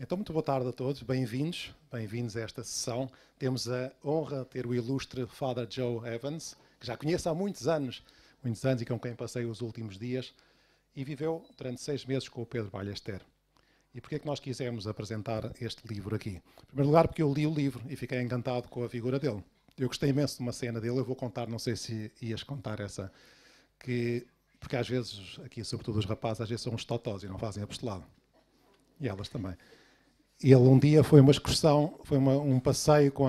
Então, muito boa tarde a todos, bem-vindos a esta sessão. Temos a honra de ter o ilustre Father Joe Evans, que já conheço há muitos anos e com quem passei os últimos dias, e viveu durante 6 meses com o Pedro Ballester. E porquê é que nós quisemos apresentar este livro aqui? Em primeiro lugar, porque eu li o livro e fiquei encantado com a figura dele. Eu gostei imenso de uma cena dele, eu vou contar, não sei se ias contar essa, porque às vezes, aqui sobretudo os rapazes, às vezes são uns totós e não fazem apostolado. E elas também. Ele um dia foi uma excursão, foi um passeio com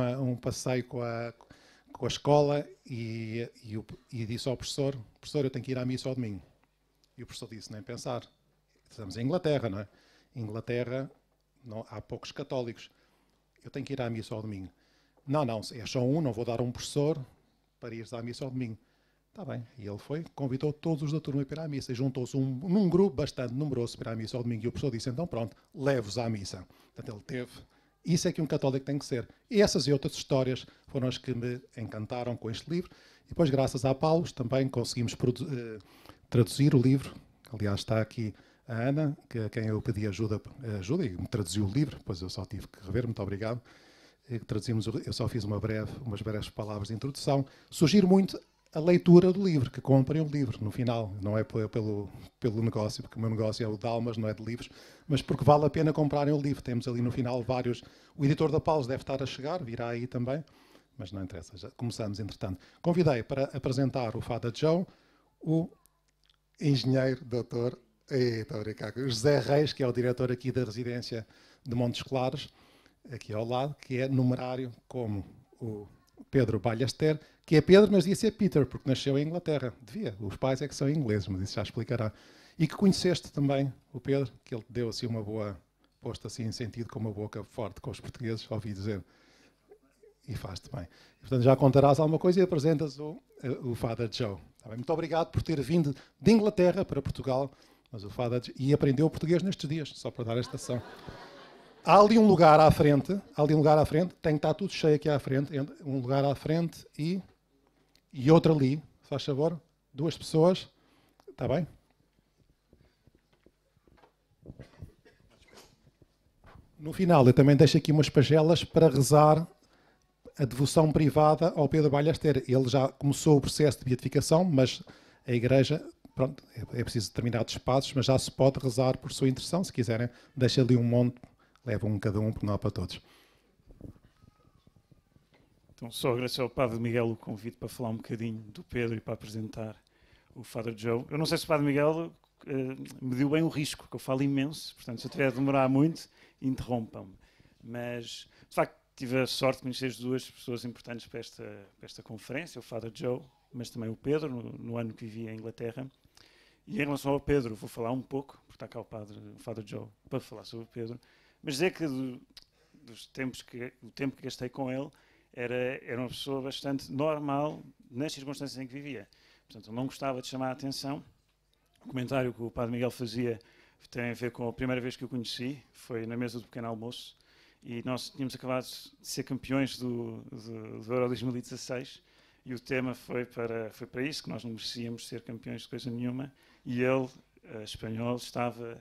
a escola e disse ao professor, eu tenho que ir à missa ao domingo. E o professor disse, nem pensar, estamos em Inglaterra, não é? Em Inglaterra não, há poucos católicos, eu tenho que ir à missa ao domingo. Não, é só um, não vou dar um professor para ir à missa ao domingo. Está bem, e ele foi, convidou todos os da turma para ir à missa, e juntou-se num grupo bastante numeroso para ir à missa ao domingo, e o professor disse, então pronto, leve-os à missa. Portanto, ele teve. Isso é que um católico tem que ser. E essas e outras histórias foram as que me encantaram com este livro, e depois, graças a Paulo, também conseguimos traduzir o livro. Aliás, está aqui a Ana, a quem eu pedi ajuda e me traduziu o livro, depois eu só tive que rever, muito obrigado. Eu só fiz umas breves palavras de introdução. Sugiro muito a leitura do livro, que comprem o livro no final, não é pelo negócio, porque o meu negócio é o de almas, não é de livros, mas porque vale a pena comprarem o livro. Temos ali no final vários. O editor da Paus deve estar a chegar, virá aí também, mas não interessa, já começamos entretanto. Convidei para apresentar o Father Joe, o engenheiro, doutor, José Reis, que é o diretor aqui da residência de Montes Claros, aqui ao lado, que é numerário como o Pedro Ballester, que é Pedro, mas devia ser Peter, porque nasceu em Inglaterra. Devia, os pais é que são ingleses, mas isso já explicará. E que conheceste também o Pedro, que ele deu assim uma boa, posto assim em sentido com uma boca forte com os portugueses, ouvi dizer. E faz-te bem. E, portanto, já contarás alguma coisa e apresentas o Father Joe. Tá bem? Muito obrigado por ter vindo de Inglaterra para Portugal, mas o Father e aprendeu português nestes dias, só para dar esta ação. Há ali um lugar à frente, tem que estar tudo cheio aqui à frente, um lugar à frente e outro ali, faz favor, 2 pessoas, está bem? No final, eu também deixo aqui umas pagelas para rezar a devoção privada ao Pedro Ballester. Ele já começou o processo de beatificação, mas a Igreja, pronto, é preciso determinados passos, mas já se pode rezar por sua intercessão, se quiserem, deixa ali um monte, leva um cada um, por não para todos. Então, só agradecer ao Padre Miguel o convite para falar um bocadinho do Pedro e para apresentar o Father Joe. Eu não sei se o Padre Miguel mediu bem o risco, que eu falo imenso, portanto, se eu tiver a demorar muito, interrompam-me. Mas, de facto, tive a sorte de conhecer as 2 pessoas importantes para esta conferência, o Father Joe, mas também o Pedro, no ano que vivi em Inglaterra. E em relação ao Pedro, vou falar um pouco, porque está cá o Father Joe, para falar sobre o Pedro, mas dizer que o tempo que gastei com ele, era uma pessoa bastante normal nas circunstâncias em que vivia. Portanto, eu não gostava de chamar a atenção. O comentário que o Padre Miguel fazia tem a ver com a primeira vez que eu conheci, foi na mesa do pequeno almoço, e nós tínhamos acabado de ser campeões do Euro 2016, e o tema foi para isso, que nós não merecíamos ser campeões de coisa nenhuma, e ele, espanhol, estava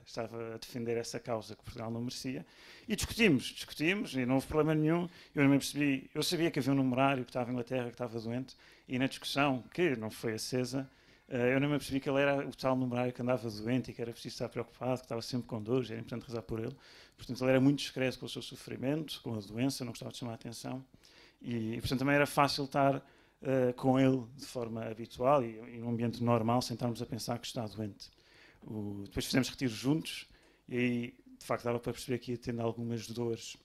a defender essa causa que Portugal não merecia. E discutimos, e não houve problema nenhum. Eu não me percebi, eu sabia que havia um numerário que estava em Inglaterra, que estava doente, e na discussão, que não foi acesa, eu não me percebi que ele era o tal numerário que andava doente e que era preciso estar preocupado, que estava sempre com dores, era importante rezar por ele. Portanto, ele era muito discreto com o seu sofrimento, com a doença, não gostava de chamar a atenção. E portanto, também era fácil estar com ele de forma habitual e num ambiente normal, sem estarmos a pensar que está doente. Depois fizemos retiros juntos e aí, de facto, dava para perceber que ia tendo algumas dores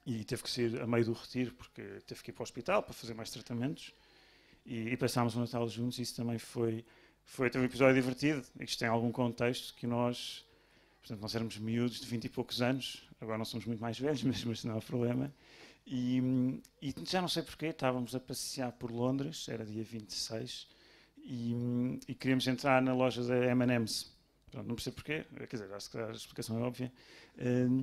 e teve que sair a meio do retiro porque teve que ir para o hospital para fazer mais tratamentos e passámos o Natal juntos e isso também foi um episódio divertido. Isto tem algum contexto que nós éramos miúdos de 20 e poucos anos, agora não somos muito mais velhos, mas não há problema. E já não sei porquê, estávamos a passear por Londres, era dia 26, e queríamos entrar na loja da M&M's. Não percebo porquê, quer dizer, acho que a explicação é óbvia,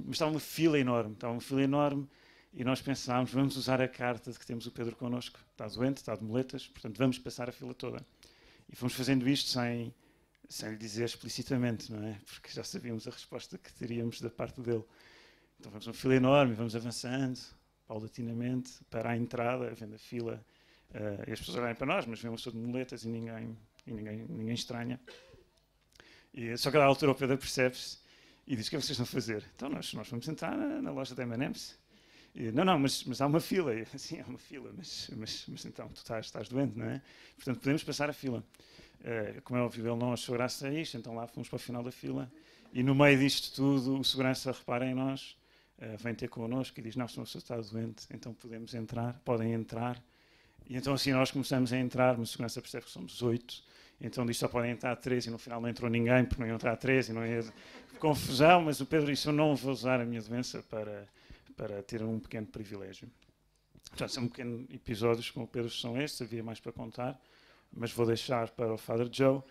mas estava uma fila enorme e nós pensámos, vamos usar a carta de que temos o Pedro connosco, está doente, está de muletas, portanto vamos passar a fila toda. E fomos fazendo isto sem lhe dizer explicitamente, não é? Porque já sabíamos a resposta que teríamos da parte dele. Então vamos uma fila enorme, vamos avançando, paulatinamente, para a entrada, vendo a fila, e as pessoas olharem para nós, mas vem uma pessoa de muletas e ninguém estranha. E só que a altura o Pedro percebe-se e diz: o que é que vocês vão fazer? Então nós vamos entrar na loja da M&M's. Não, mas há uma fila. Sim, há uma fila, mas então tu estás doente, não é? Portanto, podemos passar a fila. Como é óbvio, ele não achou graça a isto, então lá fomos para o final da fila. E no meio disto tudo, o segurança repara em nós, vem ter connosco e diz: não, se uma pessoa está doente, então podemos entrar, podem entrar. E então assim nós começamos a entrar, mas o segurança percebe que somos 8. Então diz: só podem entrar 3 e no final não entrou ninguém, porque não iam entrar 3 e não ia... Confusão, mas o Pedro disse: eu não vou usar a minha doença para ter um pequeno privilégio. Portanto, são pequenos episódios com o Pedro são estes, havia mais para contar, mas vou deixar para o Father Joe.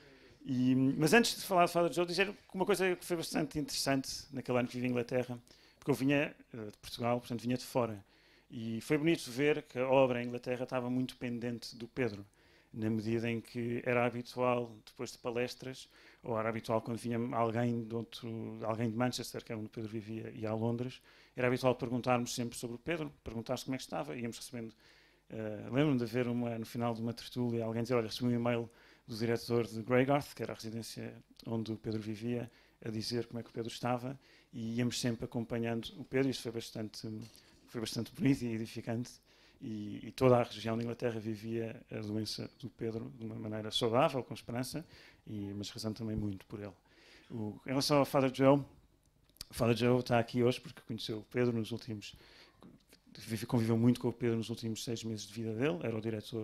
Mas antes de falar do Father Joe, dizer uma coisa que foi bastante interessante naquele ano que vivi em Inglaterra, porque eu vinha de Portugal, portanto vinha de fora, e foi bonito ver que a obra em Inglaterra estava muito pendente do Pedro, na medida em que era habitual, depois de palestras, ou era habitual quando vinha alguém de Manchester, que era onde o Pedro vivia, e a Londres, era habitual perguntarmos sempre sobre o Pedro, perguntar-se como é que estava, e íamos recebendo. Lembro-me de haver no final de uma tertúlia, alguém dizer: olha, recebi um e-mail do diretor de Greygarth, que era a residência onde o Pedro vivia, a dizer como é que o Pedro estava, e íamos sempre acompanhando o Pedro. Isso foi bastante bonito e edificante, e toda a região da Inglaterra vivia a doença do Pedro de uma maneira saudável, com esperança, mas rezando também muito por ele. Em relação ao Father Joe, o Father Joe está aqui hoje porque conheceu o Pedro conviveu muito com o Pedro nos últimos 6 meses de vida dele,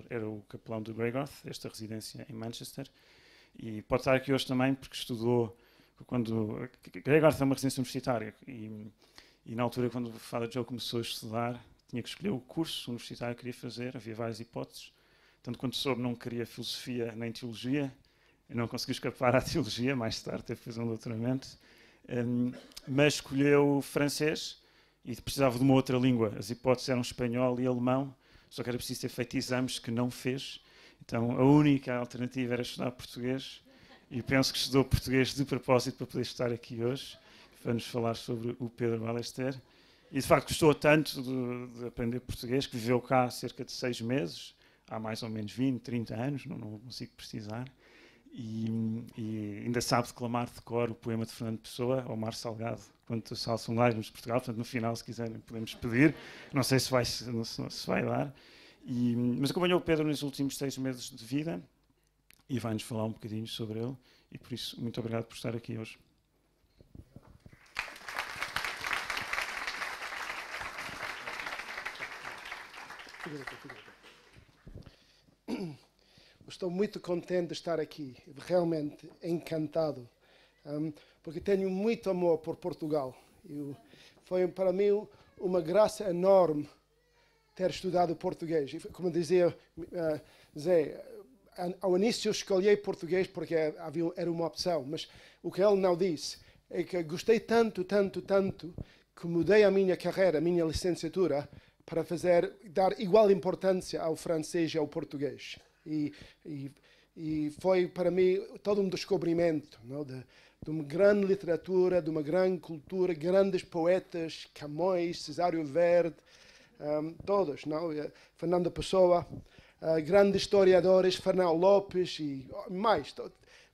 era o capelão do Greygarth, esta residência em Manchester, e pode estar aqui hoje também porque estudou, Greygarth é uma residência universitária, e na altura quando o Father Joe começou a estudar, tinha que escolher o curso universitário que queria fazer, havia várias hipóteses, tanto quanto soube não queria filosofia nem teologia, eu não consegui escapar à teologia, mais tarde teve que fazer um doutoramento, mas escolheu francês e precisava de uma outra língua. As hipóteses eram espanhol e alemão, só que era preciso ter feito exames que não fez. Então a única alternativa era estudar português, e penso que estudou português de propósito para poder estar aqui hoje, para nos falar sobre o Pedro Ballester. E de facto gostou tanto de aprender português que viveu cá há cerca de 6 meses, há mais ou menos 20, 30 anos, não consigo precisar. E ainda sabe declamar de cor o poema de Fernando Pessoa, ao Mar Salgado, quando são lágrimas de Portugal. Portanto, no final, se quiserem, podemos pedir. Não sei se vai dar. Mas acompanhou o Pedro nos últimos 6 meses de vida e vai-nos falar um bocadinho sobre ele. E por isso, muito obrigado por estar aqui hoje. Estou muito contente de estar aqui, realmente encantado, porque tenho muito amor por Portugal. Foi para mim uma graça enorme ter estudado português. Como dizia Zé, ao início escolhi português porque era uma opção, mas o que ele não disse é que gostei tanto, que mudei a minha carreira, a minha licenciatura, para dar igual importância ao francês e ao português. E foi para mim todo um descobrimento, não? De uma grande literatura, de uma grande cultura, grandes poetas, Camões, Cesário Verde, todos, não? Fernando Pessoa, grandes historiadores, Fernão Lopes e mais.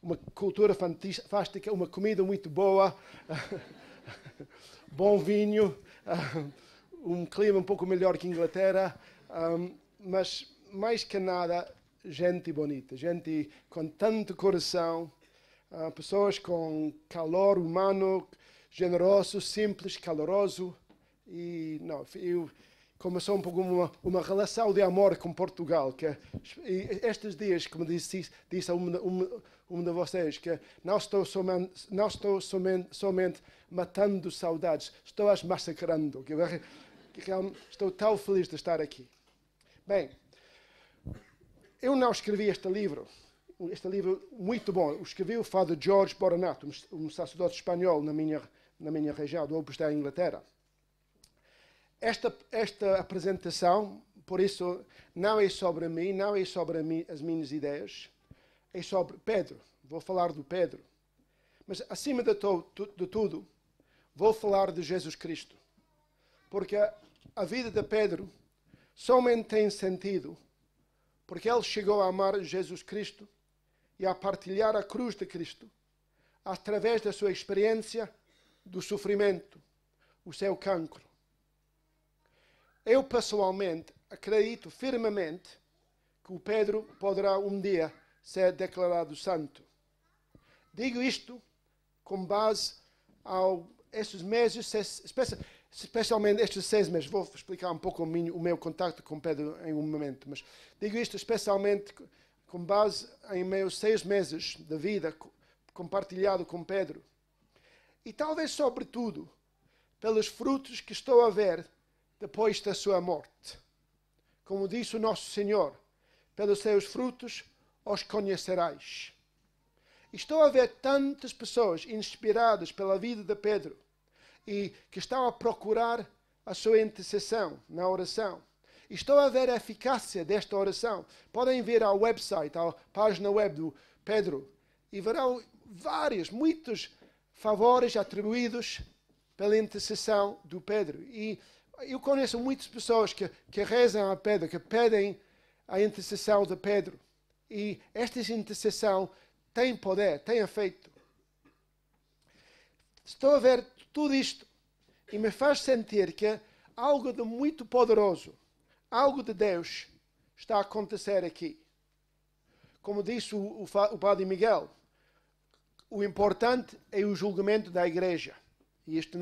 Uma cultura fantástica, uma comida muito boa, bom vinho, um clima um pouco melhor que Inglaterra, mas mais que nada, gente bonita, gente com tanto coração, pessoas com calor humano, generoso, simples, caloroso. E começou um pouco uma relação de amor com Portugal, que estes dias, como disse a uma de vocês, que não estou somente matando saudades, estou as massacrando. Estou tão feliz de estar aqui. Bem, eu não escrevi este livro muito bom. O escrevi o Father George Boronato, um sacerdote espanhol na minha região, do Opus Dei, em Inglaterra. Esta apresentação, por isso, não é sobre mim, não é sobre as minhas ideias, é sobre Pedro. Vou falar do Pedro. Mas, acima de tudo, vou falar de Jesus Cristo. porque a vida de Pedro somente tem sentido porque ele chegou a amar Jesus Cristo e a partilhar a cruz de Cristo através da sua experiência do sofrimento, o seu cancro. Eu, pessoalmente, acredito firmemente que o Pedro poderá um dia ser declarado santo. Digo isto com base a estes meses, especialmente estes 6 meses. Vou explicar um pouco o meu contacto com Pedro em um momento, mas digo isto especialmente com base em meus 6 meses de vida compartilhado com Pedro. E talvez, sobretudo, pelos frutos que estou a ver depois da sua morte. Como disse o nosso Senhor, pelos seus frutos os conhecerás. Estou a ver tantas pessoas inspiradas pela vida de Pedro e que estão a procurar a sua intercessão na oração. Estou a ver a eficácia desta oração. Podem vir ao website, à página web do Pedro, e verão muitos favores atribuídos pela intercessão do Pedro. E eu conheço muitas pessoas que rezam a Pedro, que pedem a intercessão de Pedro. E esta intercessão tem poder, tem efeito. Estou a ver tudo isto e me faz sentir que algo de muito poderoso, algo de Deus, está a acontecer aqui. Como disse o Padre Miguel, o importante é o julgamento da igreja. E isto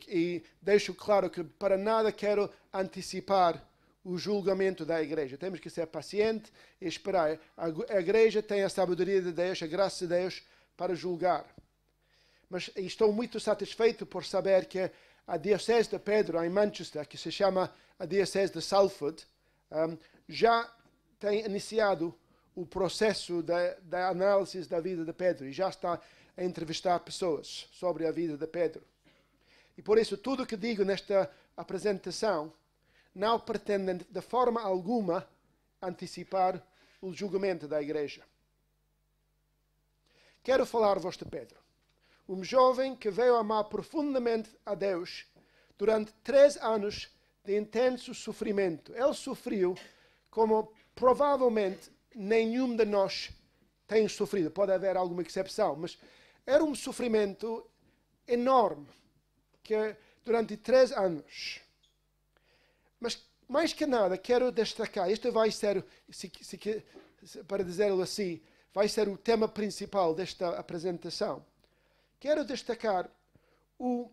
e deixo claro que para nada quero antecipar o julgamento da igreja. Temos que ser pacientes e esperar. A igreja tem a sabedoria de Deus, a graça de Deus para julgar. Mas estou muito satisfeito por saber que a Diocese de Pedro, em Manchester, que se chama a Diocese de Salford, já tem iniciado o processo da análise da vida de Pedro e já está a entrevistar pessoas sobre a vida de Pedro. E por isso tudo o que digo nesta apresentação não pretende de forma alguma antecipar o julgamento da igreja. Quero falar-vos de Pedro, um jovem que veio amar profundamente a Deus durante 3 anos de intenso sofrimento. Ele sofreu como provavelmente nenhum de nós tem sofrido. Pode haver alguma exceção, mas era um sofrimento enorme que durante 3 anos. Mas, mais que nada, quero destacar, este vai ser, para dizê-lo assim, vai ser o tema principal desta apresentação. Quero destacar o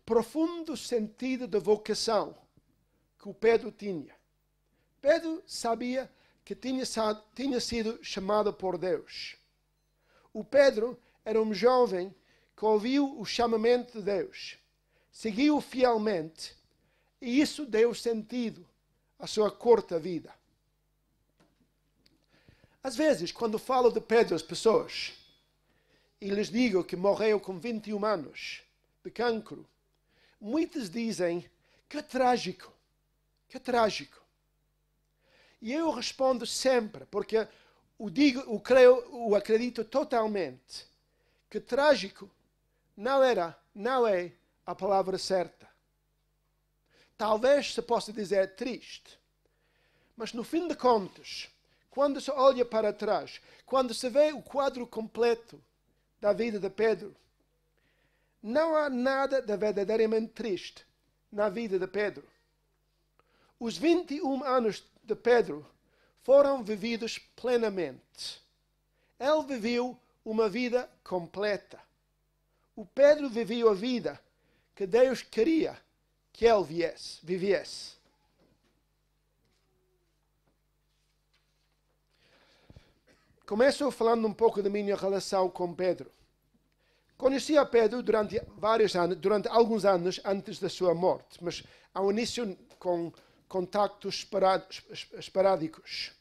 profundo sentido de vocação que o Pedro tinha. Pedro sabia que tinha sido chamado por Deus. O Pedro era um jovem que ouviu o chamamento de Deus, seguiu fielmente, e isso deu sentido à sua curta vida. Às vezes, quando falo de Pedro às pessoas, e lhes digo que morreu com 21 anos de cancro, muitos dizem, que trágico, que trágico. E eu respondo sempre, porque o acredito totalmente, que trágico não é a palavra certa. Talvez se possa dizer triste, mas no fim de contas, quando se olha para trás, quando se vê o quadro completo da vida de Pedro, não há nada de verdadeiramente triste na vida de Pedro. Os 21 anos de Pedro foram vividos plenamente. Ele viveu uma vida completa. O Pedro viveu a vida que Deus queria que ele vivesse. Começo falando um pouco da minha relação com Pedro. Conheci a Pedro durante alguns anos antes da sua morte, mas ao início com contactos esporádicos.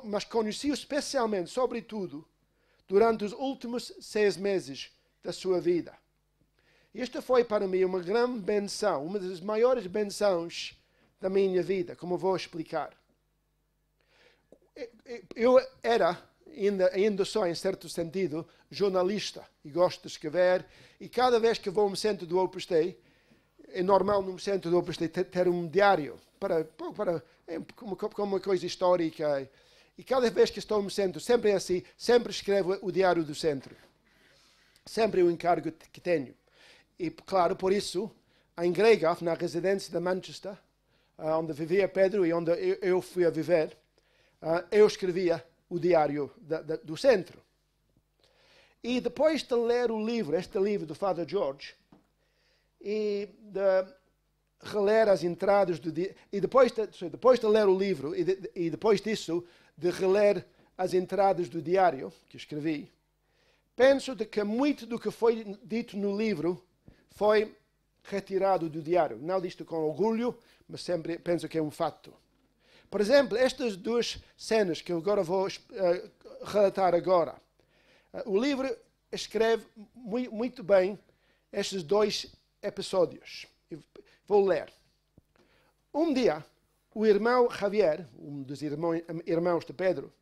Mas conheci-o especialmente, sobretudo, durante os últimos 6 meses da sua vida. Isto foi para mim uma grande benção, uma das maiores benções da minha vida, como vou explicar. Eu ainda sou, em certo sentido, jornalista e gosto de escrever, e cada vez que vou ao centro do Opus Dei, é normal num centro de Opus Dei ter um diário como uma coisa histórica. E cada vez que estou no centro, sempre é assim, sempre escrevo o diário do centro. Sempre é o encargo que tenho. E, claro, por isso, em Gregaf, na residência de Manchester, onde vivia Pedro e onde eu fui a viver, eu escrevia o diário do centro. E depois de ler este livro do Father George, e de reler as entradas do diário, e depois de ler o livro, e depois disso, de reler as entradas do diário que escrevi, penso de que muito do que foi dito no livro foi retirado do diário. Não disto com orgulho, mas sempre penso que é um fato. Por exemplo, estas duas cenas que eu agora vou relatar agora. O livro escreve muito bem estes dois episódios. Vou ler. Um dia, o irmão Javier, um dos irmãos de Pedro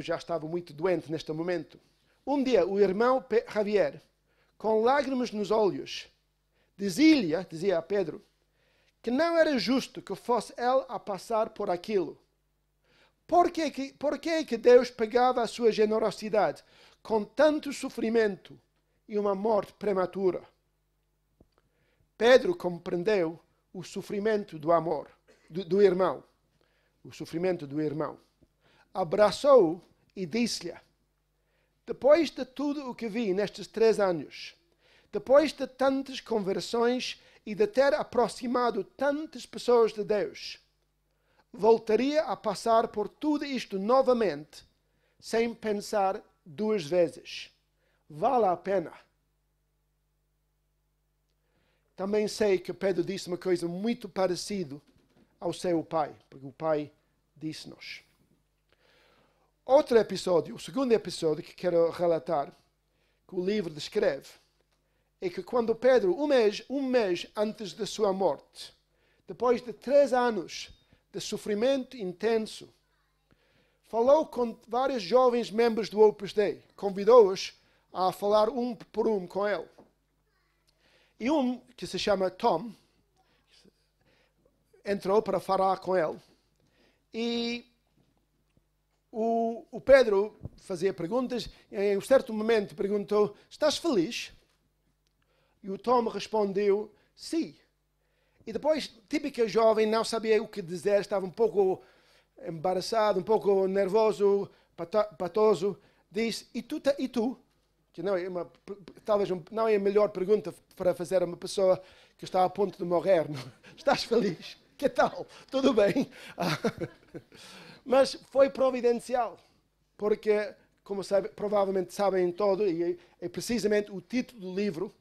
já estava muito doente neste momento. Um dia, o irmão Javier, com lágrimas nos olhos, dizia a Pedro, que não era justo que fosse ele a passar por aquilo. Por que Deus pagava a sua generosidade com tanto sofrimento e uma morte prematura? Pedro compreendeu o sofrimento do irmão. O sofrimento do irmão. Abraçou-o e disse-lhe, depois de tudo o que vi nestes 3 anos, depois de tantas conversões e de ter aproximado tantas pessoas de Deus, voltaria a passar por tudo isto novamente, sem pensar 2 vezes. Vale a pena. Também sei que Pedro disse uma coisa muito parecida ao seu pai, porque o pai disse-nos. Outro episódio, o segundo episódio que quero relatar, que o livro descreve, é que quando Pedro, um mês antes da sua morte, depois de 3 anos de sofrimento intenso, falou com vários jovens membros do Opus Dei, convidou-os a falar um por um com ele. E um, que se chama Tom, entrou para falar com ele. E o Pedro fazia perguntas, e em um certo momento perguntou, estás feliz? E o Tom respondeu, sim. E depois, típica jovem, não sabia o que dizer, estava um pouco embaraçado, um pouco nervoso, patoso, disse, e tu? Que não é talvez não é a melhor pergunta para fazer a uma pessoa que está a ponto de morrer. Não? Estás feliz? Que tal? Tudo bem? Mas foi providencial, porque, como provavelmente sabem todos, e é precisamente o título do livro,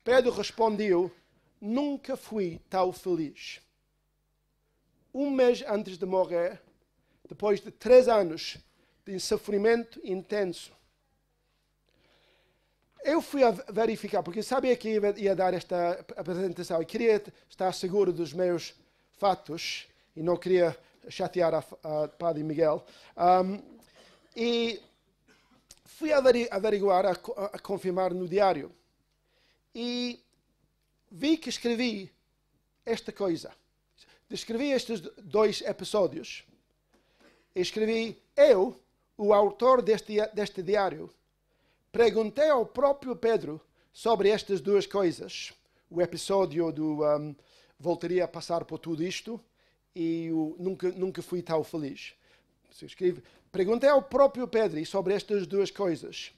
Pedro respondeu, nunca fui tão feliz. Um mês antes de morrer, depois de 3 anos de sofrimento intenso, eu fui a verificar, porque sabia que ia dar esta apresentação e queria estar seguro dos meus fatos e não queria chatear a Padre Miguel. E fui averiguar, a confirmar no diário. E vi que escrevi esta coisa. Descrevi estes 2 episódios. Escrevi, eu, o autor deste diário, perguntei ao próprio Pedro sobre estas 2 coisas. O episódio do voltaria a passar por tudo isto e o nunca fui tão feliz. Perguntei ao próprio Pedro sobre estas 2 coisas.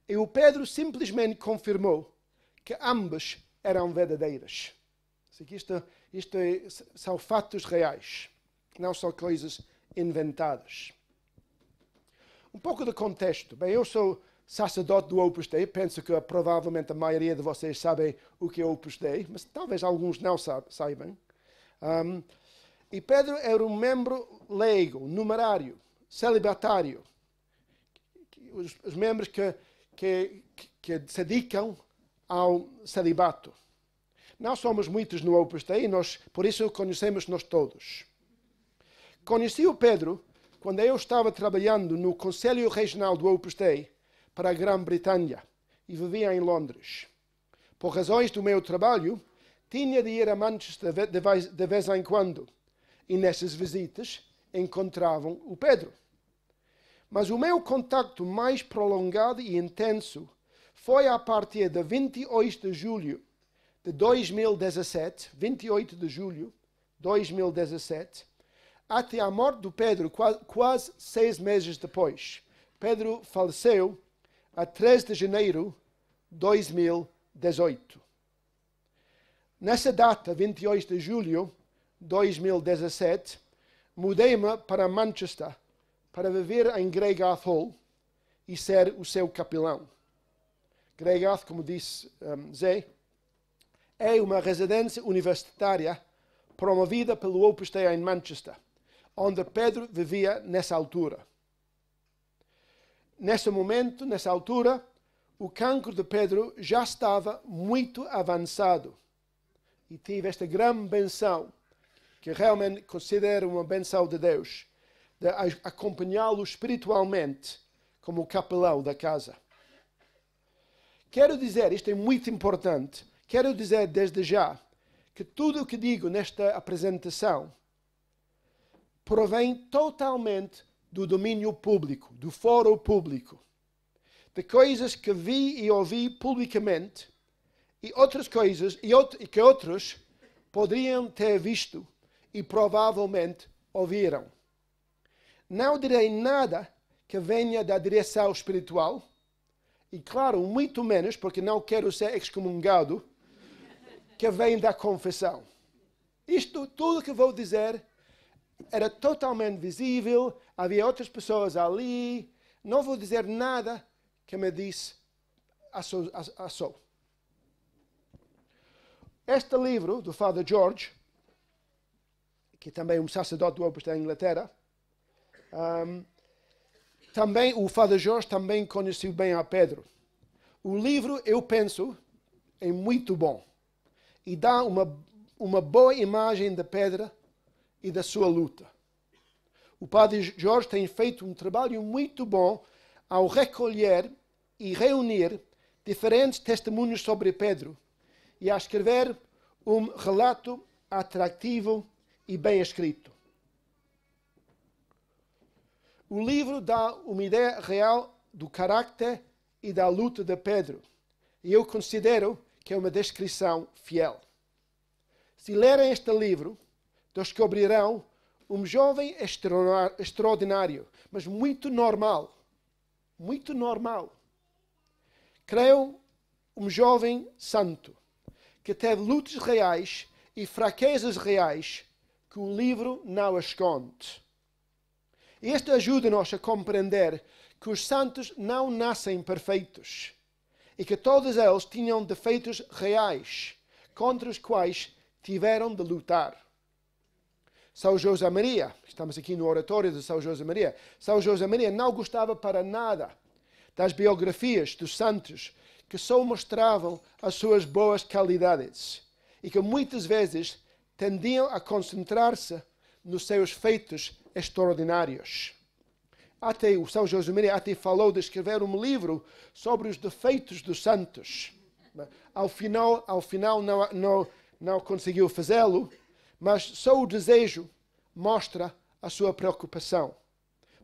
E o Pedro simplesmente confirmou que ambas eram verdadeiras. Isto são fatos reais, não são coisas inventadas. Um pouco de contexto. Bem, eu sou sacerdote do Opus Dei, penso que provavelmente a maioria de vocês sabem o que é Opus Dei, mas talvez alguns não saibam. E Pedro era um membro leigo, numerário, celibatário. Os membros que se dedicam ao celibato. Não somos muitos no Opus Dei, por isso conhecemos nós todos. Conheci o Pedro quando eu estava trabalhando no Conselho Regional do Opus Dei para a Grã-Bretanha e vivia em Londres. Por razões do meu trabalho, tinha de ir a Manchester de vez em quando. E nessas visitas encontravam o Pedro. Mas o meu contacto mais prolongado e intenso foi a partir de 28 de julho de 2017, 28 de julho de 2017, até a morte do Pedro, quase 6 meses depois. Pedro faleceu a 3 de janeiro de 2018. Nessa data, 28 de julho de 2017, mudei-me para Manchester para viver em Greygarth Hall e ser o seu capelão. Greygarth, como disse Zé, é uma residência universitária promovida pelo Opus Dei em Manchester, onde Pedro vivia nessa altura. Nesse momento, nessa altura, o cancro de Pedro já estava muito avançado e tive esta grande benção, que realmente considero uma benção de Deus, de acompanhá-lo espiritualmente como capelão da casa. Quero dizer, isto é muito importante, quero dizer desde já que tudo o que digo nesta apresentação provém totalmente do domínio público, do foro público, de coisas que vi e ouvi publicamente e outras coisas que outros poderiam ter visto e provavelmente ouviram. Não direi nada que venha da direção espiritual e, claro, muito menos, porque não quero ser excomungado, que vem da confissão. Isto, tudo que vou dizer, era totalmente visível, havia outras pessoas ali, não vou dizer nada que me disse a só. Este livro do Father George, que também é um sacerdote do Opus da Inglaterra, também o Father George também conheceu bem a Pedro. O livro, eu penso, é muito bom e dá uma boa imagem de Pedro e da sua luta. O Padre Jorge tem feito um trabalho muito bom ao recolher e reunir diferentes testemunhos sobre Pedro e a escrever um relato atrativo e bem escrito. O livro dá uma ideia real do caráter e da luta de Pedro, e eu considero que é uma descrição fiel. Se lerem este livro, descobrirão um jovem extraordinário, mas muito normal. Muito normal. Creio um jovem santo, que teve lutas reais e fraquezas reais que o livro não esconde. Isto ajuda-nos a compreender que os santos não nascem perfeitos e que todos eles tinham defeitos reais contra os quais tiveram de lutar. São José Maria, estamos aqui no oratório de São José Maria. São José Maria não gostava para nada das biografias dos santos que só mostravam as suas boas qualidades e que muitas vezes tendiam a concentrar-se nos seus feitos extraordinários. Até o São José Maria até falou de escrever um livro sobre os defeitos dos santos. Ao final não conseguiu fazê-lo, mas só o desejo mostra a sua preocupação.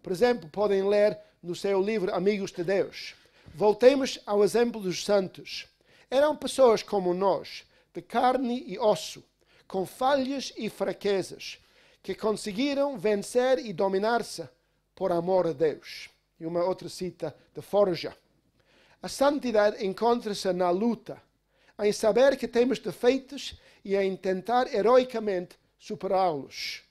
Por exemplo, podem ler no seu livro Amigos de Deus. Voltemos ao exemplo dos santos. Eram pessoas como nós, de carne e osso, com falhas e fraquezas, que conseguiram vencer e dominar-se por amor a Deus. E uma outra cita de Forja. A santidade encontra-se na luta, em saber que temos defeitos e em tentar heroicamente superá-los.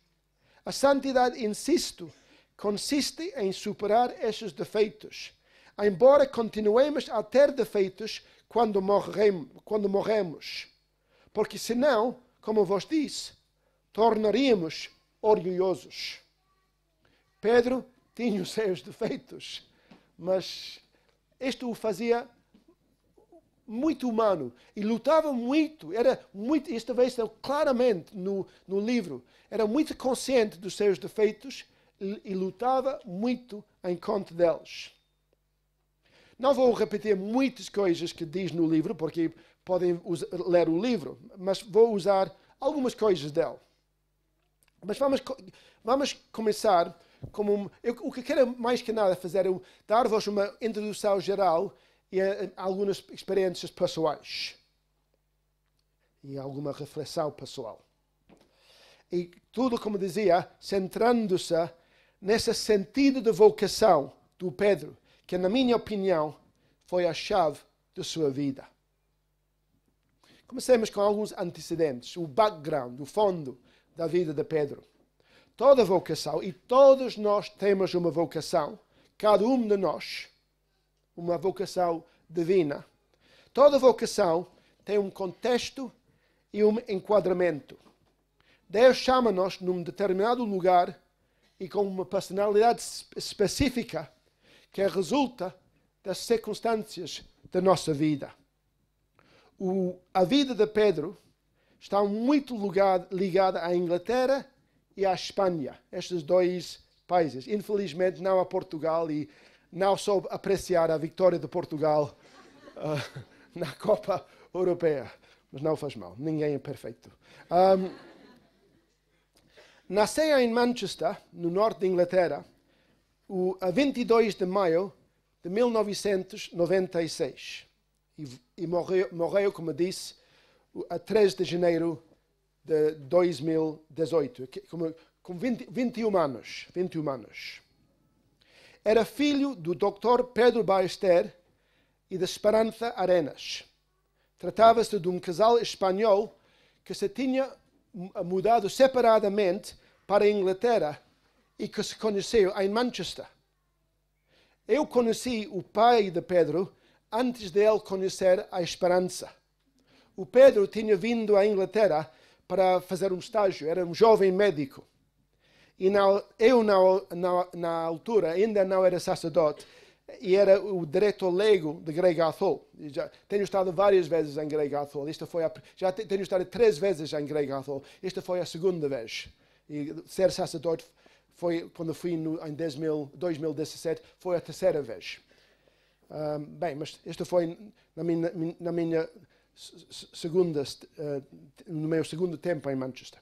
A santidade, insisto, consiste em superar esses defeitos, embora continuemos a ter defeitos quando morremos, porque senão, como vos disse, tornaríamos orgulhosos. Pedro tinha os seus defeitos, mas isto o fazia muito humano e lutava muito, esta vez claramente no livro, era muito consciente dos seus defeitos e lutava muito em conta deles. Não vou repetir muitas coisas que diz no livro, porque podem ler o livro, mas vou usar algumas coisas dele. Mas vamos começar como... o que quero mais que nada fazer é dar-vos uma introdução geral e algumas experiências pessoais. E alguma reflexão pessoal. E tudo, como dizia, centrando-se nesse sentido de vocação do Pedro, que, na minha opinião, foi a chave da sua vida. Comecemos com alguns antecedentes, o background, o fundo da vida de Pedro. Toda vocação, e todos nós temos uma vocação, cada um de nós, uma vocação divina. Toda vocação tem um contexto e um enquadramento. Deus chama-nos num determinado lugar e com uma personalidade específica que resulta das circunstâncias da nossa vida. A vida de Pedro está muito ligada à Inglaterra e à Espanha, estes dois países. Infelizmente não a Portugal, e não soube apreciar a vitória de Portugal na Copa Europeia. Mas não faz mal, ninguém é perfeito. Nasceu em Manchester, no norte da Inglaterra, a 22 de maio de 1996. E morreu, como disse, a 3 de janeiro de 2018, com 21 anos. Era filho do Dr. Pedro Ballester e de Esperança Arenas. Tratava-se de um casal espanhol que se tinha mudado separadamente para a Inglaterra e que se conheceu em Manchester. Eu conheci o pai de Pedro antes de ele conhecer a Esperança. O Pedro tinha vindo à Inglaterra para fazer um estágio, era um jovem médico. E eu, na altura, ainda não era sacerdote, e era o diretor leigo de Grey Garth. Tenho estado várias vezes em Grey Garth. Já tenho estado 3 vezes em Grey Garth. Esta foi a segunda vez. E ser sacerdote foi, quando fui em 2017, foi a 3ª vez. Mas esta foi na minha no meu segundo tempo em Manchester.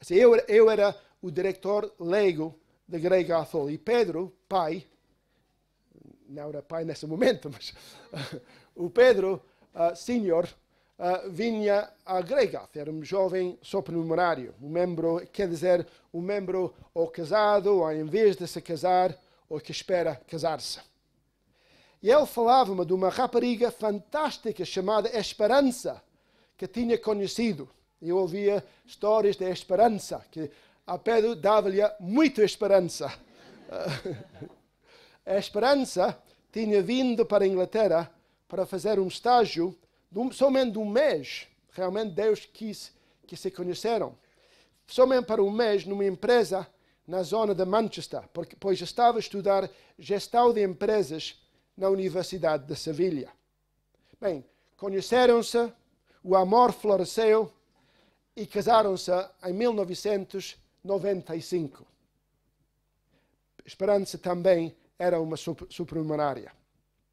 Assim, eu era o diretor leigo de Grey Garth. E Pedro, pai, não era pai nesse momento, mas o Pedro, senhor, vinha a Grey Garth. Era um jovem supernumerário, um membro, quer dizer, um membro ou casado, ou em vez de se casar, ou que espera casar-se. E ele falava-me de uma rapariga fantástica chamada Esperança, que tinha conhecido. Eu ouvia histórias de Esperança, que a Pedro dava-lhe muita esperança. A Esperança tinha vindo para a Inglaterra para fazer um estágio somente de um mês. Realmente Deus quis que se conheceram. Somente para um mês numa empresa na zona de Manchester, pois estava a estudar gestão de empresas na Universidade de Sevilha. Bem, conheceram-se, o amor floresceu e casaram-se em 1995. Esperança também era uma supernumerária,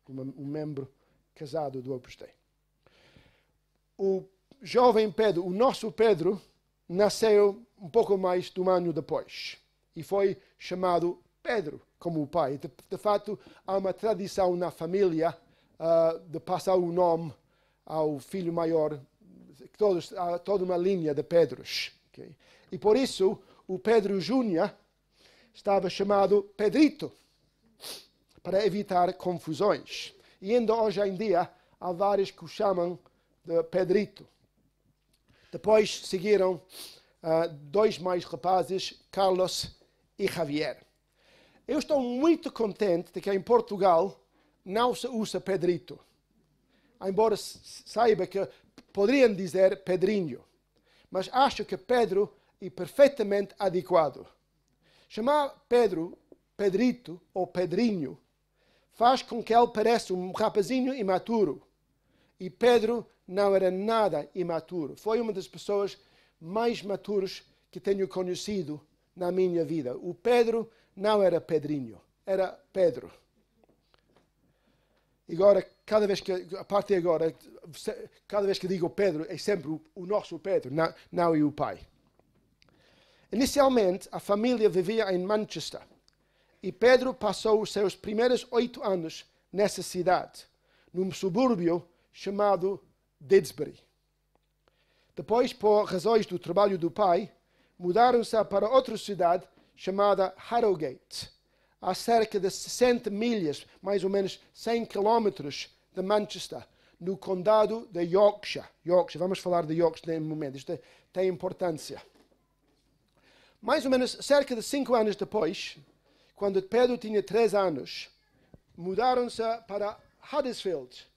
um membro casado do Opus Dei. O jovem Pedro, o nosso Pedro, nasceu um pouco mais de um ano depois e foi chamado Pedro como o pai. De fato, há uma tradição na família de passar o nome ao filho maior. Há toda uma linha de Pedros. Okay? E por isso, o Pedro Júnior estava chamado Pedrito, para evitar confusões. E ainda hoje em dia, há vários que o chamam de Pedrito. Depois seguiram 2 mais rapazes, Carlos e Javier. Eu estou muito contente de que em Portugal não se usa Pedrito. Embora saiba que poderiam dizer Pedrinho. Mas acho que Pedro é perfeitamente adequado. Chamar Pedro Pedrito ou Pedrinho faz com que ele pareça um rapazinho imaturo. E Pedro não era nada imaturo. Foi uma das pessoas mais maturas que tenho conhecido na minha vida. O Pedro não era Pedrinho, era Pedro. E agora, cada vez que, a partir de agora, cada vez que digo Pedro, é sempre o nosso Pedro, não o pai. Inicialmente, a família vivia em Manchester. E Pedro passou os seus primeiros 8 anos nessa cidade, num subúrbio chamado Didsbury. Depois, por razões do trabalho do pai, mudaram-se para outra cidade chamada Harrogate, a cerca de 60 milhas, mais ou menos 100 quilómetros de Manchester, no condado de Yorkshire. Vamos falar de Yorkshire num momento, isto tem importância. Mais ou menos cerca de 5 anos depois, quando Pedro tinha 3 anos, mudaram-se para Huddersfield,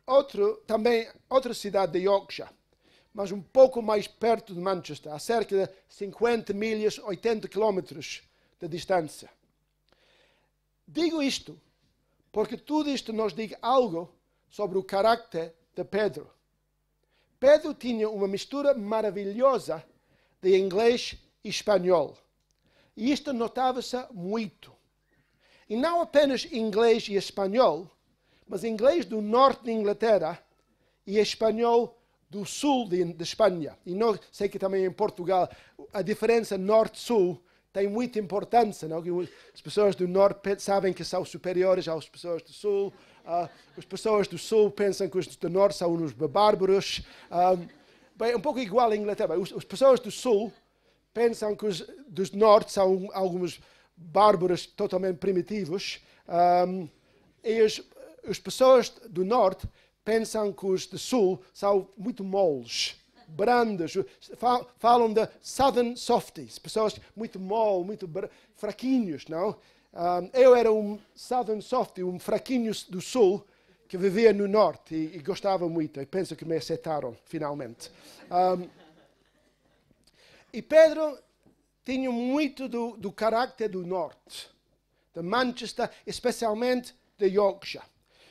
outra cidade de Yorkshire, mas um pouco mais perto de Manchester, a cerca de 50 milhas, 80 quilómetros de distância. Digo isto porque tudo isto nos diz algo sobre o caráter de Pedro. Pedro tinha uma mistura maravilhosa de inglês e espanhol. E isto notava-se muito. E não apenas inglês e espanhol, mas inglês do norte da Inglaterra e espanhol do sul de Espanha. E não sei que também em Portugal a diferença norte-sul tem muita importância. Não? As pessoas do norte sabem que são superiores às pessoas do sul. As pessoas do sul pensam que os do norte são uns bárbaros. Bem, um pouco igual à Inglaterra. As pessoas do sul pensam que os dos norte são alguns bárbaros totalmente primitivos. E as pessoas do norte pensam que os do sul são muito moles, brandos. Falam de Southern Softies, pessoas muito mole, muito fraquinhos, não? Eu era um Southern Softie, um fraquinho do sul, que vivia no norte e gostava muito. E penso que me aceitaram, finalmente. E Pedro tinha muito do caráter do norte, de Manchester, especialmente de Yorkshire.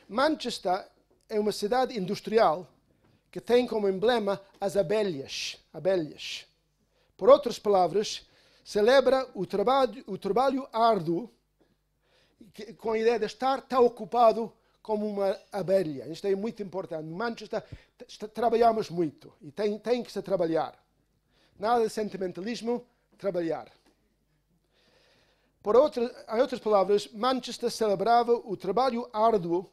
Manchester é uma cidade industrial que tem como emblema as abelhas. Por outras palavras, celebra o trabalho árduo com a ideia de estar tão ocupado como uma abelha. Isto é muito importante. Em Manchester trabalhamos muito e tem que se trabalhar. Nada de sentimentalismo, trabalhar. Em outras palavras, Manchester celebrava o trabalho árduo,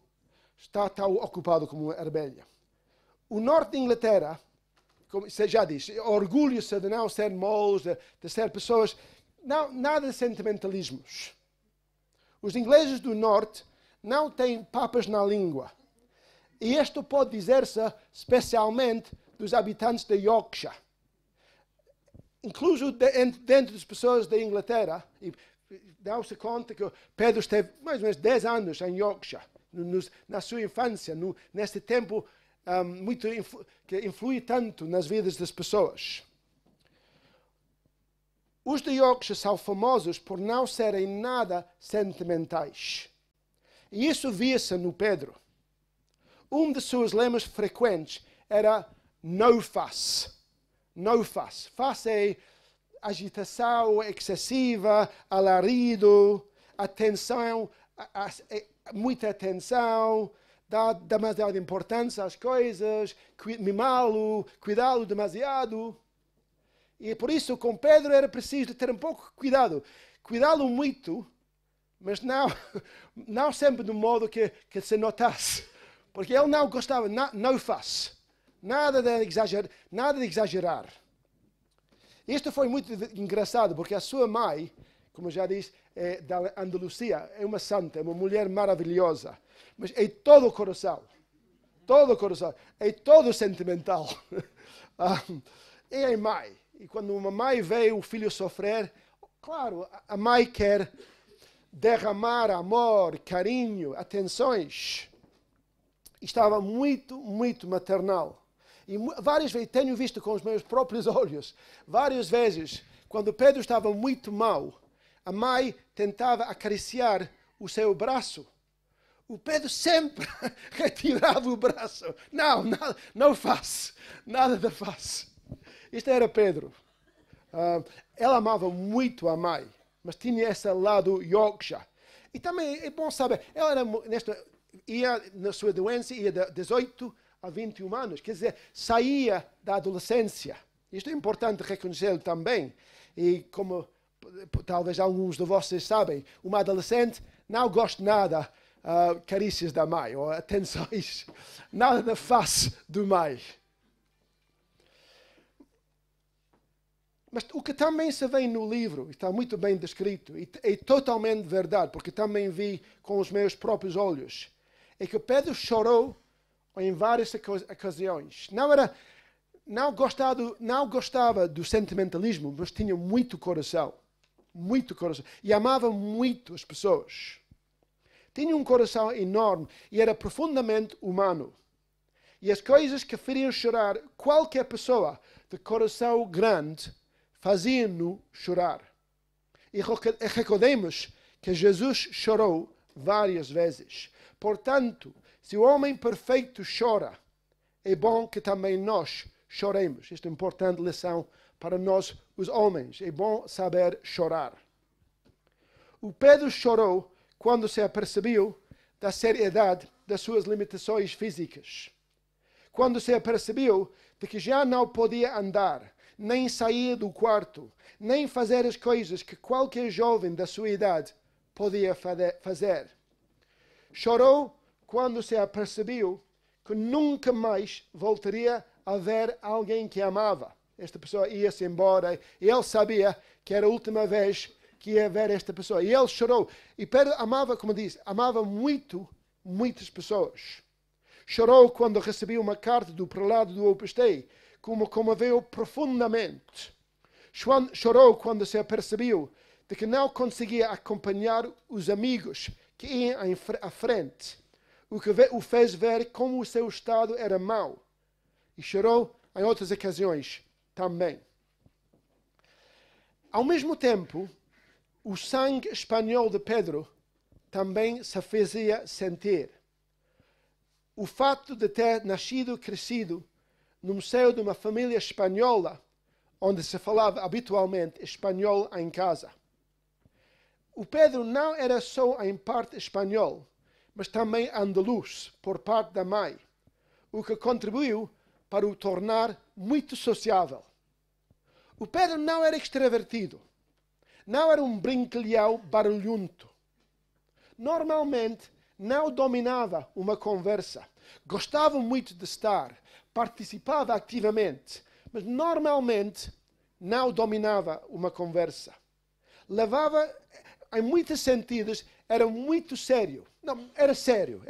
está tão ocupado como uma abelha. O norte da Inglaterra, como você já disse, orgulha-se de não ser moles, de ser pessoas, nada de sentimentalismos. Os ingleses do norte não têm papas na língua. E isto pode dizer-se especialmente dos habitantes de Yorkshire. Incluso dentro das pessoas da Inglaterra, e dá-se conta que Pedro esteve mais ou menos 10 anos em Yorkshire, na sua infância, nesse tempo que influi tanto nas vidas das pessoas. Os de Yorkshire são famosos por não serem nada sentimentais. E isso via-se no Pedro. Um de seus lemas frequentes era no fuss. No fuss. Fuss é agitação excessiva, alarido, atenção, muita atenção, dar demasiada importância às coisas, mimá-lo, cuidá-lo demasiado. E por isso, com Pedro era preciso ter um pouco cuidado. Cuidá-lo muito, mas não sempre de um modo que se notasse. Porque ele não gostava, não faz. Nada de exagerar. Isto foi muito engraçado, porque a sua mãe, como já disse, é da Andalucia, é uma santa, é uma mulher maravilhosa. Mas é todo o coração. É todo sentimental. É a mãe. E quando uma mãe vê o filho sofrer, claro, a mãe quer derramar amor, carinho, atenções. Estava muito, muito maternal. E várias vezes, tenho visto com os meus próprios olhos, várias vezes, quando Pedro estava muito mal, a mãe tentava acariciar o seu braço. O Pedro sempre retirava o braço. Não faz. Nada de faz. Isto era Pedro. Ela amava muito a mãe, mas tinha esse lado Yorkshire. E também é bom saber, ela era ia na sua doença, ia de 18 a 21 anos. Quer dizer, saía da adolescência. Isto é importante reconhecer também. E como talvez alguns de vocês sabem, uma adolescente não gosta nada carícias da mãe, ou atenções, nada na face do mãe. Mas o que também se vê no livro, está muito bem descrito, e é totalmente verdade, porque também vi com os meus próprios olhos, é que Pedro chorou em várias ocasiões. Não gostava do sentimentalismo, mas tinha muito coração, e amava muito as pessoas. Tinha um coração enorme e era profundamente humano. E as coisas que fariam chorar qualquer pessoa de coração grande faziam-no chorar. E recordemos que Jesus chorou várias vezes. Portanto, se o homem perfeito chora, é bom que também nós choremos. Esta é uma importante lição para nós, os homens. É bom saber chorar. O Pedro chorou quando se apercebeu da seriedade das suas limitações físicas. Quando se apercebeu de que já não podia andar, nem sair do quarto, nem fazer as coisas que qualquer jovem da sua idade podia fazer. Chorou quando se apercebeu que nunca mais voltaria a ver alguém que amava. Esta pessoa ia-se embora e ele sabia que era a última vez que ia ver esta pessoa. E ele chorou. E Pedro amava, como disse, amava muitas pessoas. Chorou quando recebeu uma carta do prelado do Opus Dei, como comoveu profundamente. Chorou quando se apercebeu de que não conseguia acompanhar os amigos que iam à frente, o que o fez ver como o seu estado era mau. E chorou em outras ocasiões também. Ao mesmo tempo, o sangue espanhol de Pedro também se fazia sentir. O fato de ter nascido e crescido no seio de uma família espanhola, onde se falava habitualmente espanhol em casa. O Pedro não era só em parte espanhol, mas também andaluz, por parte da mãe, o que contribuiu para o tornar muito sociável. O Pedro não era extrovertido, não era um brincalhão barulhento. Normalmente não dominava uma conversa, gostava muito de estar, participava ativamente, mas normalmente não dominava uma conversa. Levava, em muitos sentidos, era muito sério. Não, era sério.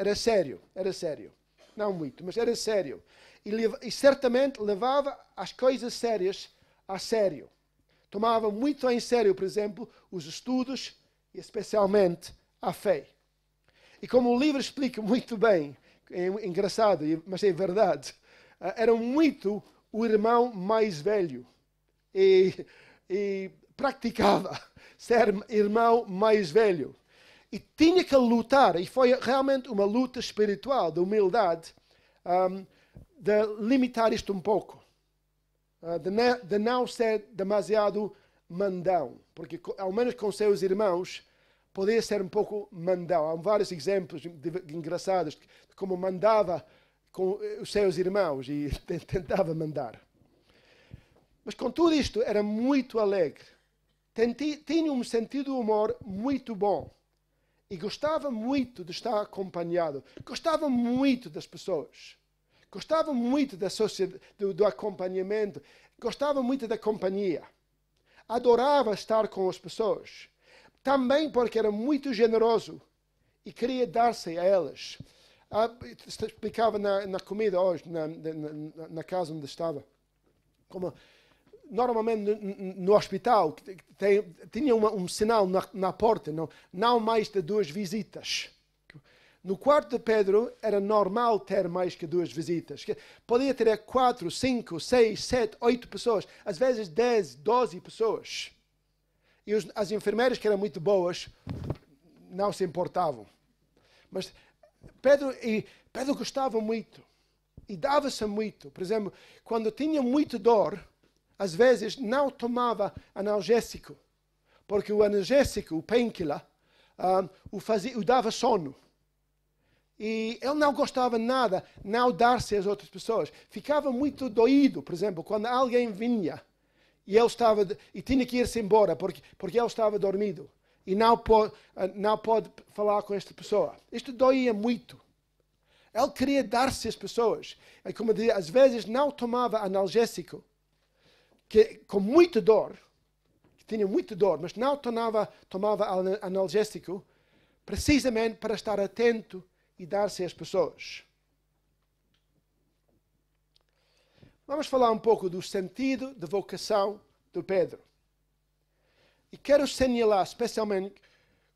Não muito, mas era sério. E certamente levava as coisas sérias a sério. Tomava muito em sério, por exemplo, os estudos e especialmente a fé. E como o livro explica muito bem, é engraçado, mas é verdade, era muito o irmão mais velho e praticava ser irmão mais velho. E tinha que lutar, e foi realmente uma luta espiritual, de humildade, de limitar isto um pouco. De não ser demasiado mandão, porque ao menos com seus irmãos podia ser um pouco mandão. Há vários exemplos engraçados de como mandava com os seus irmãos e tentava mandar. Mas com tudo isto era muito alegre. Tinha um sentido de humor muito bom e gostava muito de estar acompanhado. Gostava muito das pessoas. Gostava muito da sociedade, do acompanhamento. Gostava muito da companhia. Adorava estar com as pessoas. Também porque era muito generoso e queria dar-se a elas. Explicava na comida hoje, na casa onde estava. Como normalmente no hospital tinha um sinal na porta, não mais de 2 visitas. No quarto de Pedro era normal ter mais que 2 visitas. Podia ter 4, 5, 6, 7, 8 pessoas. Às vezes 10, 12 pessoas. E as enfermeiras, que eram muito boas, não se importavam. Mas Pedro gostava muito. E dava-se muito. Por exemplo, quando tinha muita dor, às vezes não tomava analgésico. Porque o analgésico, o painkiller, o dava sono. E ele não gostava nada, não dar-se às outras pessoas. Ficava muito doído, por exemplo, quando alguém vinha e ele estava e tinha que ir-se embora porque ele estava dormido e não pode falar com esta pessoa. Isto doía muito. Ele queria dar-se às pessoas. E como eu dizia, às vezes não tomava analgésico, com muita dor, que tinha muita dor, mas não tomava analgésico, precisamente para estar atento e dar-se às pessoas. Vamos falar um pouco do sentido de vocação de Pedro. E quero señalar especialmente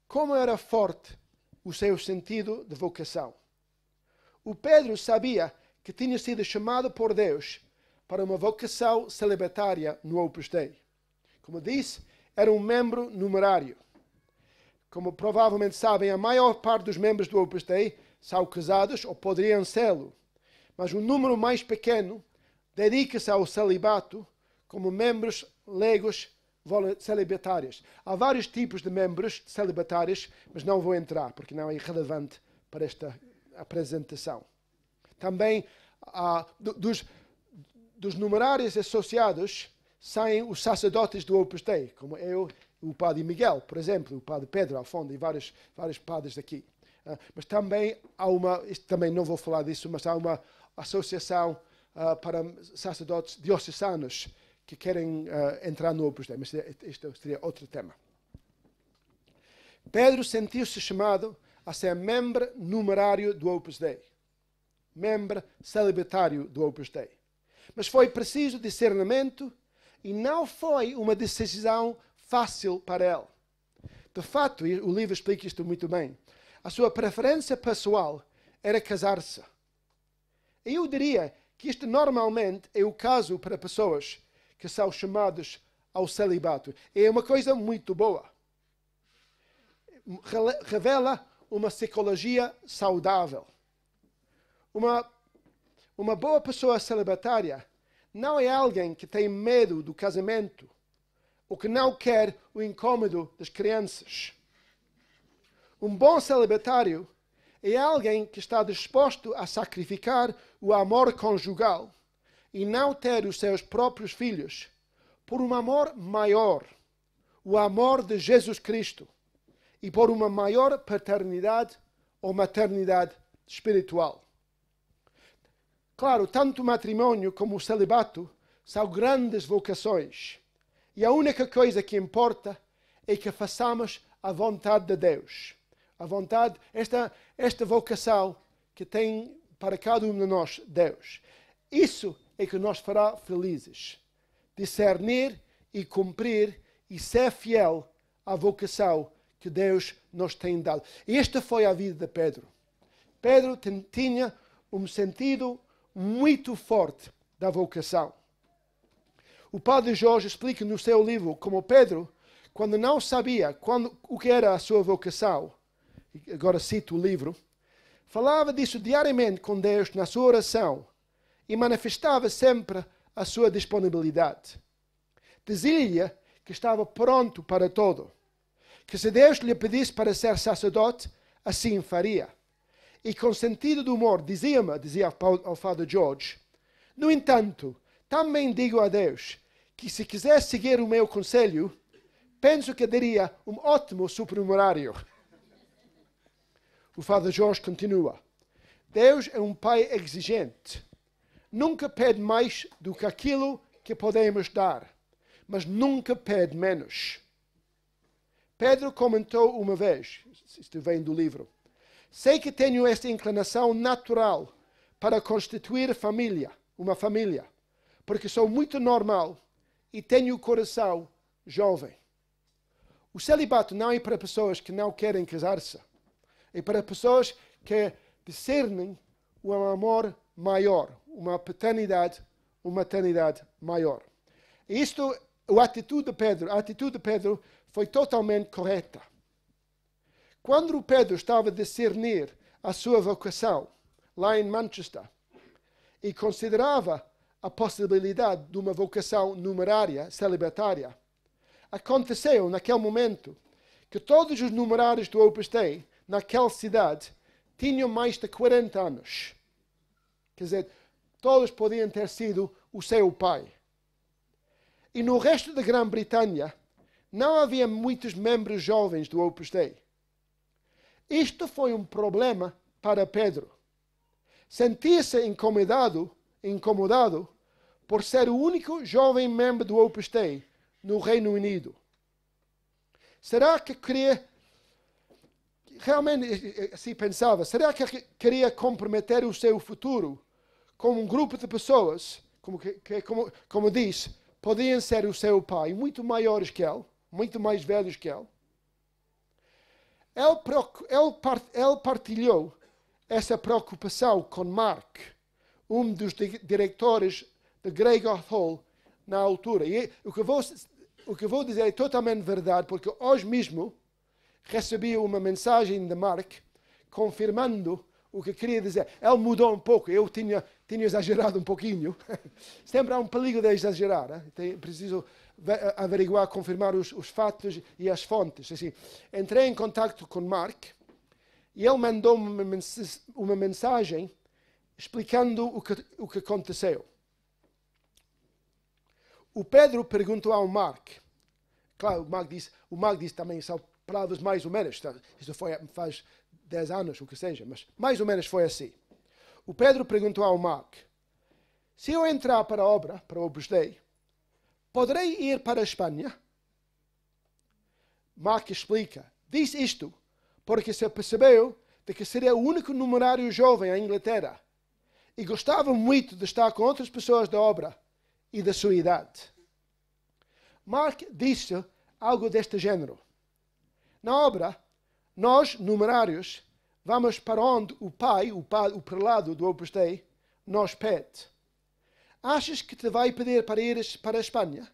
como era forte o seu sentido de vocação. O Pedro sabia que tinha sido chamado por Deus para uma vocação celibatária no Opus Dei. Como disse, era um membro numerário. Como provavelmente sabem, a maior parte dos membros do Opus Dei são casados ou poderiam sê-lo. Mas um número mais pequeno dedica-se ao celibato como membros leigos celibatários. Há vários tipos de membros celibatários, mas não vou entrar, porque não é relevante para esta apresentação. Também, dos numerários associados, saem os sacerdotes do Opus Dei, como eu, o padre Miguel, por exemplo, o padre Pedro ao fundo e vários padres daqui. Mas também há isto também não vou falar disso, mas há uma associação para sacerdotes diocesanos que querem entrar no Opus Dei, mas isto seria outro tema. Pedro sentiu-se chamado a ser membro numerário do Opus Dei, membro celibatário do Opus Dei. Mas foi preciso discernimento e não foi uma decisão fácil para ele. De fato, e o livro explica isto muito bem, a sua preferência pessoal era casar-se. E eu diria que isto normalmente é o caso para pessoas que são chamadas ao celibato. É uma coisa muito boa. Revela uma psicologia saudável. Uma boa pessoa celibatária não é alguém que tem medo do casamento ou que não quer o incômodo das crianças. Um bom celibatário é alguém que está disposto a sacrificar o amor conjugal e não ter os seus próprios filhos por um amor maior, o amor de Jesus Cristo, e por uma maior paternidade ou maternidade espiritual. Claro, tanto o matrimônio como o celibato são grandes vocações. E a única coisa que importa é que façamos a vontade de Deus. A vontade, esta vocação que tem para cada um de nós Deus. Isso é que nos fará felizes. Discernir e cumprir e ser fiel à vocação que Deus nos tem dado. E esta foi a vida de Pedro. Pedro tinha um sentido muito forte da vocação. O padre Jorge explica no seu livro como Pedro, quando não sabia o que era a sua vocação, agora cito o livro, falava disso diariamente com Deus na sua oração e manifestava sempre a sua disponibilidade. Dizia-lhe que estava pronto para tudo, que se Deus lhe pedisse para ser sacerdote, assim faria. E com sentido de humor dizia ao Padre George, no entanto, também digo a Deus que se quiser seguir o meu conselho, penso que daria um ótimo supernumerário. O Padre George continua, Deus é um pai exigente. Nunca pede mais do que aquilo que podemos dar, mas nunca pede menos. Pedro comentou uma vez, isto vem do livro, sei que tenho esta inclinação natural para constituir uma família, porque sou muito normal e tenho o coração jovem. O celibato não é para pessoas que não querem casar-se, é para pessoas que discernem um amor maior, uma paternidade, uma maternidade maior. A atitude de Pedro foi totalmente correta. Quando Pedro estava a discernir a sua vocação, lá em Manchester, e considerava a possibilidade de uma vocação numerária, celibatária, aconteceu naquele momento que todos os numerários do Opus Dei, naquela cidade, tinham mais de 40 anos. Quer dizer, todos podiam ter sido o seu pai. E no resto da Grã-Bretanha, não havia muitos membros jovens do Opus Dei. Isto foi um problema para Pedro. Sentia-se incomodado por ser o único jovem membro do Opus Dei no Reino Unido. Será que queria, realmente assim pensava, será que queria comprometer o seu futuro com um grupo de pessoas, como diz, podiam ser o seu pai, muito maiores que ele, muito mais velhos que ele? Ele partilhou essa preocupação com Mark, um dos diretores de Gregor Hall na altura. E o que vou dizer é totalmente verdade, porque hoje mesmo recebi uma mensagem de Mark confirmando o que queria dizer. Ele mudou um pouco, eu tinha exagerado um pouquinho. Sempre há um perigo de exagerar. Preciso averiguar, confirmar os fatos e as fontes. Assim, entrei em contato com Mark e ele mandou uma mensagem explicando o que aconteceu. O Pedro perguntou ao Mark. Claro, o Mark disse também, são palavras mais ou menos. Isso faz 10 anos, o que seja, mas mais ou menos foi assim. O Pedro perguntou ao Mark: se eu entrar para a obra, para o Opus Dei, poderei ir para a Espanha? Mark explica: diz isto porque se percebeu de que seria o único numerário jovem em Inglaterra e gostava muito de estar com outras pessoas da obra e da sua idade. Mark disse algo deste género: na obra, nós, numerários, vamos para onde o prelado do Opus Dei, nos pede. Achas que te vai pedir para ir para a Espanha?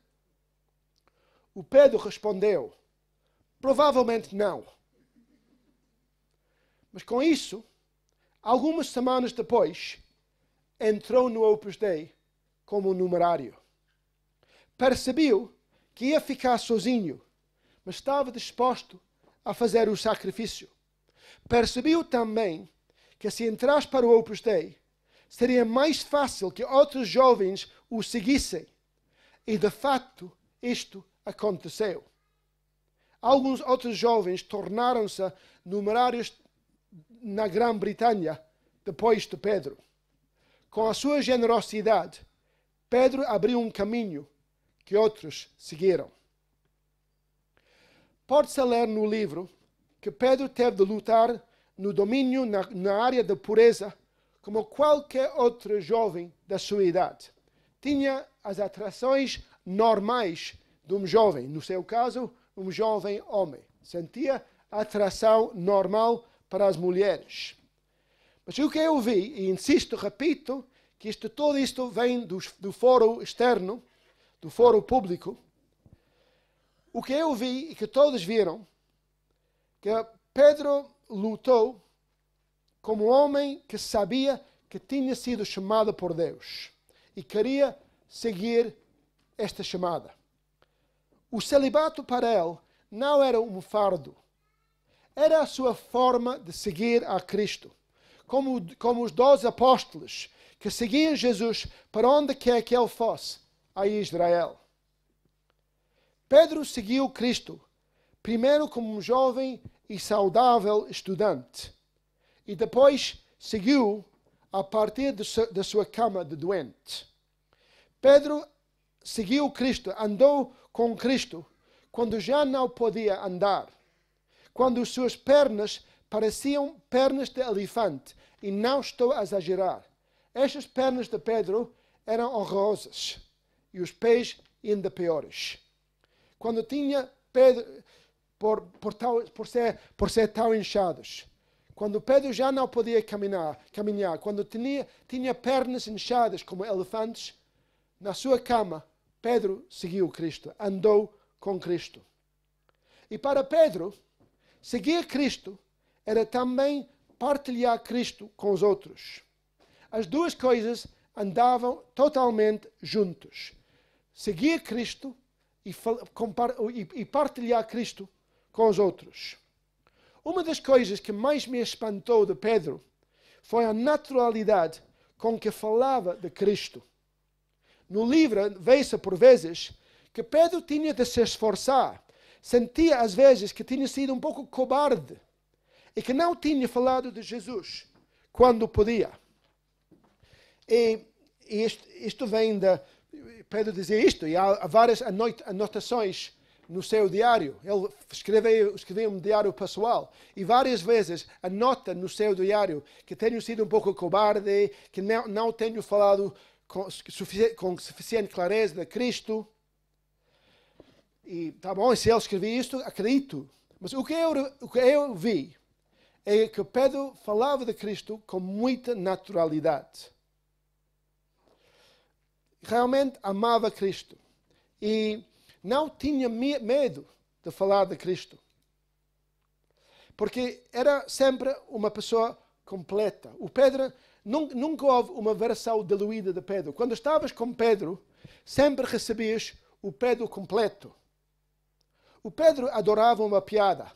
O Pedro respondeu: provavelmente não. Mas com isso, algumas semanas depois, entrou no Opus Dei como numerário. Percebeu que ia ficar sozinho, mas estava disposto a fazer o sacrifício. Percebeu também que se entrasse para o Opus Dei, seria mais fácil que outros jovens o seguissem. E de fato, isto aconteceu. Alguns outros jovens tornaram-se numerários na Grã-Bretanha depois de Pedro. Com a sua generosidade, Pedro abriu um caminho que outros seguiram. Pode-se ler no livro que Pedro teve de lutar no domínio na área da pureza como qualquer outro jovem da sua idade. Tinha as atrações normais de um jovem, no seu caso, um jovem homem. Sentia atração normal para as mulheres. Mas o que eu vi, e insisto, repito, que tudo isto vem do foro externo, do foro público. O que eu vi e que todos viram, que Pedro lutou como homem que sabia que tinha sido chamado por Deus e queria seguir esta chamada. O celibato para ele não era um fardo, era a sua forma de seguir a Cristo, como os 12 apóstolos que seguiam Jesus para onde quer que ele fosse, a Israel. Pedro seguiu Cristo, primeiro como um jovem e saudável estudante, e depois seguiu a partir da sua cama de doente. Pedro seguiu Cristo, andou com Cristo, quando já não podia andar, quando suas pernas pareciam pernas de elefante, e não estou a exagerar. Estas pernas de Pedro eram horrorosas, e os pés ainda piores. Quando tinha Pedro, por ser tão inchados, quando Pedro já não podia caminhar, quando tinha pernas inchadas como elefantes, na sua cama, Pedro seguiu Cristo, andou com Cristo. E para Pedro, seguir Cristo era também partilhar Cristo com os outros. As duas coisas andavam totalmente juntos. Seguir Cristo e partilhar Cristo com os outros. uma das coisas que mais me espantou de Pedro foi a naturalidade com que falava de Cristo. No livro, vê-se por vezes que Pedro tinha de se esforçar. Sentia às vezes que tinha sido um pouco cobarde e que não tinha falado de Jesus quando podia. E isto vem de Pedro dizer isto, e há várias anotações no seu diário. Ele escreveu um diário pessoal e várias vezes anota no seu diário que tenho sido um pouco cobarde, que não tenho falado com suficiente clareza de Cristo. E tá bom, se ele escreveu isto, acredito. Mas o que eu vi é que Pedro falava de Cristo com muita naturalidade. Realmente amava Cristo e não tinha medo de falar de Cristo, porque era sempre uma pessoa completa. O Pedro, nunca houve uma versão diluída de Pedro. Quando estavas com Pedro, sempre recebias o Pedro completo. O Pedro adorava uma piada,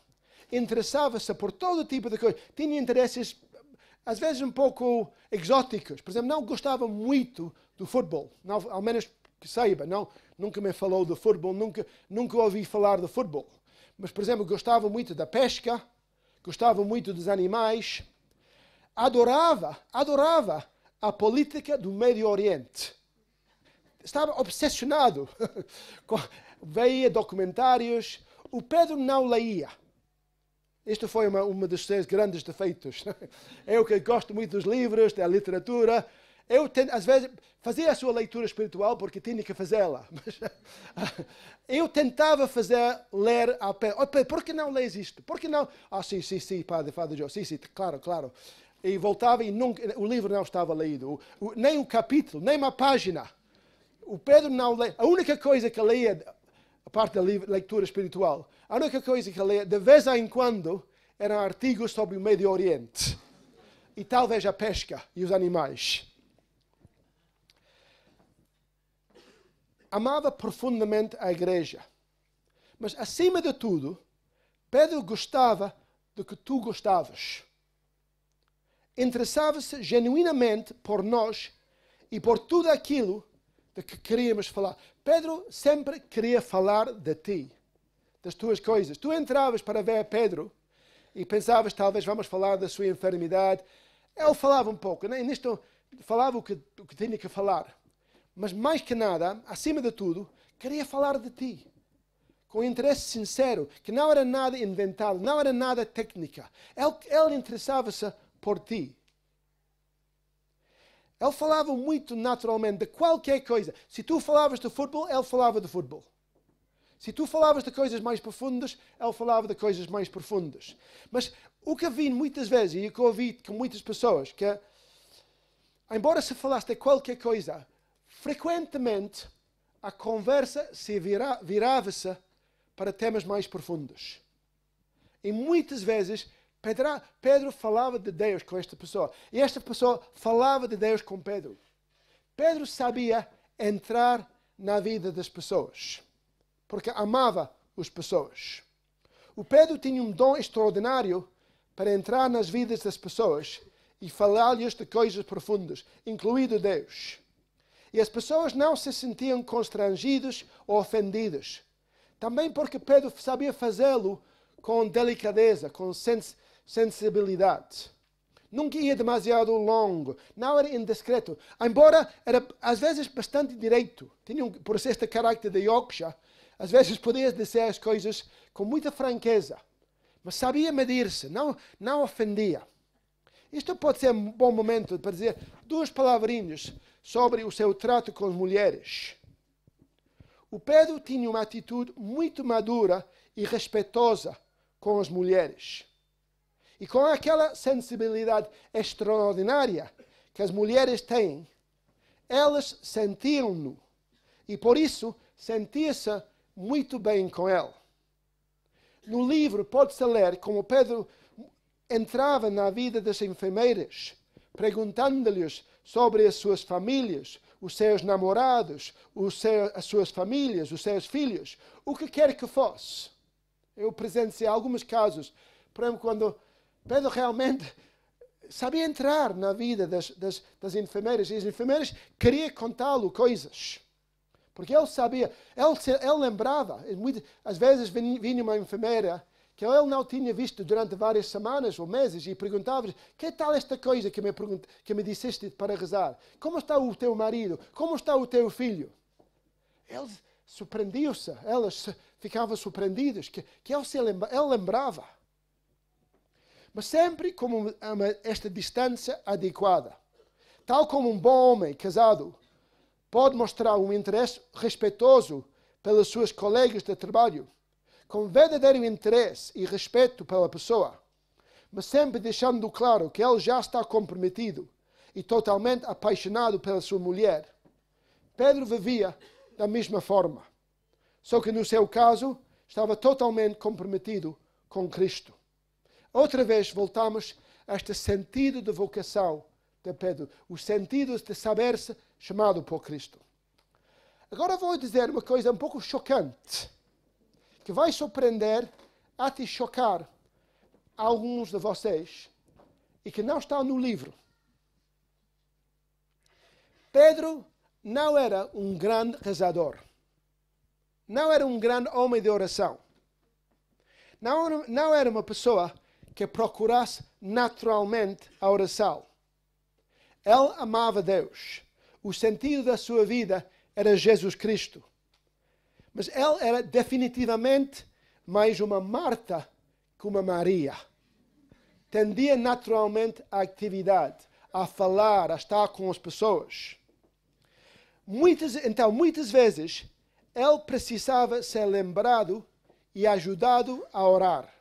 interessava-se por todo tipo de coisa, tinha interesses às vezes um pouco exóticos. Por exemplo, não gostava muito do futebol, não, ao menos que saiba, nunca me falou do futebol, nunca ouvi falar do futebol. Mas, por exemplo, gostava muito da pesca, gostava muito dos animais, adorava a política do Médio Oriente. Estava obsessionado. Veia documentários. O Pedro não leia. Isto foi uma dos seus grandes defeitos. Eu que gosto muito dos livros, da literatura, às vezes, fazia a sua leitura espiritual porque tinha que fazê-la. Eu tentava ler a pé. Oh, por que não lês isto? Por que não? Sim, Padre Joe. Sim, claro. E voltava e o livro não estava lido. Nem um capítulo, nem uma página. O Pedro não lê. A única coisa que lia, a parte da leitura espiritual, a única coisa que lia, de vez em quando, eram artigos sobre o Médio Oriente. E talvez a pesca e os animais. Amava profundamente a igreja. Mas, acima de tudo, Pedro gostava do que tu gostavas. Interessava-se genuinamente por nós e por tudo aquilo de que queríamos falar. Pedro sempre queria falar de ti, das tuas coisas. Tu entravas para ver Pedro e pensavas, talvez vamos falar da sua enfermidade. Ele falava um pouco, né? Nisto falava o que tinha que falar. Mas mais que nada, acima de tudo, queria falar de ti. Com interesse sincero, que não era nada inventado, não era nada técnica. Ele interessava-se por ti. Ele falava muito naturalmente de qualquer coisa. Se tu falavas de futebol, ele falava de futebol. Se tu falavas de coisas mais profundas, ele falava de coisas mais profundas. Mas o que vi muitas vezes, e o que ouvi com muitas pessoas, que embora se falasse de qualquer coisa, frequentemente a conversa se virava-se para temas mais profundos. E muitas vezes Pedro falava de Deus com esta pessoa. E esta pessoa falava de Deus com Pedro. Pedro sabia entrar na vida das pessoas. Porque amava as pessoas. O Pedro tinha um dom extraordinário para entrar nas vidas das pessoas e falar-lhes de coisas profundas, incluindo Deus. E as pessoas não se sentiam constrangidas ou ofendidas. Também porque Pedro sabia fazê-lo com delicadeza, com sensibilidade. Nunca ia demasiado longo, não era indiscreto. Embora era às vezes bastante direito. Tinha por ser este caráter de Yorkshire, às vezes podia dizer as coisas com muita franqueza. Mas sabia medir-se, não ofendia. Isto pode ser um bom momento para dizer duas palavrinhas sobre o seu trato com as mulheres. O Pedro tinha uma atitude muito madura e respeitosa com as mulheres. E com aquela sensibilidade extraordinária que as mulheres têm, elas sentiam-no. E por isso sentia-se muito bem com ele. No livro pode-se ler como Pedro entrava na vida das enfermeiras, perguntando-lhes sobre as suas famílias, os seus namorados, as suas famílias, os seus filhos, o que quer que fosse. Eu presenciei alguns casos por exemplo, quando Pedro realmente sabia entrar na vida das enfermeiras, e as enfermeiras queriam contá-lo coisas. Porque ele sabia, ele lembrava, às vezes vinha uma enfermeira que ele não tinha visto durante várias semanas ou meses e perguntava-lhe: que tal esta coisa que me disseste para rezar? Como está o teu marido? Como está o teu filho? Eles surpreendiam-se, elas ficavam surpreendidas, que ele lembrava. Mas sempre com esta distância adequada. Tal como um bom homem casado pode mostrar um interesse respeitoso pelas suas colegas de trabalho, com verdadeiro interesse e respeito pela pessoa, mas sempre deixando claro que ele já está comprometido e totalmente apaixonado pela sua mulher. Pedro vivia da mesma forma, só que no seu caso estava totalmente comprometido com Cristo. Outra vez voltamos a este sentido de vocação de Pedro, o sentido de saber-se chamado por Cristo. Agora vou dizer uma coisa um pouco chocante, que vai surpreender, até chocar alguns de vocês, e que não está no livro. Pedro não era um grande rezador. Não era um grande homem de oração. Não era uma pessoa que procurasse naturalmente a oração. Ele amava Deus. O sentido da sua vida era Jesus Cristo. Mas ele era definitivamente mais uma Marta que uma Maria. Tendia naturalmente à atividade, a falar, a estar com as pessoas. Muitas vezes, ele precisava ser lembrado e ajudado a orar.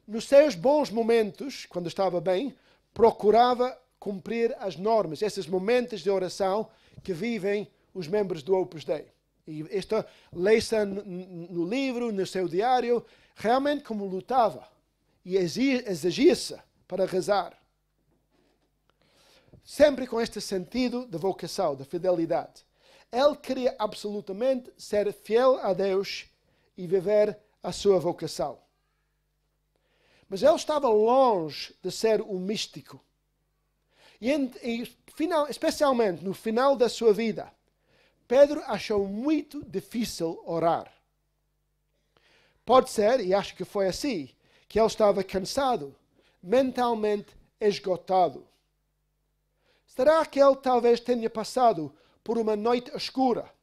Nos seus bons momentos, quando estava bem, procurava cumprir as normas, esses momentos de oração que vivem os membros do Opus Dei. E isto lê-se no livro, no seu diário, realmente como lutava e exigia-se para rezar. Sempre com este sentido de vocação, de fidelidade. Ele queria absolutamente ser fiel a Deus e viver a sua vocação. Mas ele estava longe de ser um místico. Especialmente no final da sua vida, Pedro achou muito difícil orar. Pode ser, e acho que foi assim, que ele estava cansado, mentalmente esgotado. Será que ele talvez tenha passado por uma noite escura,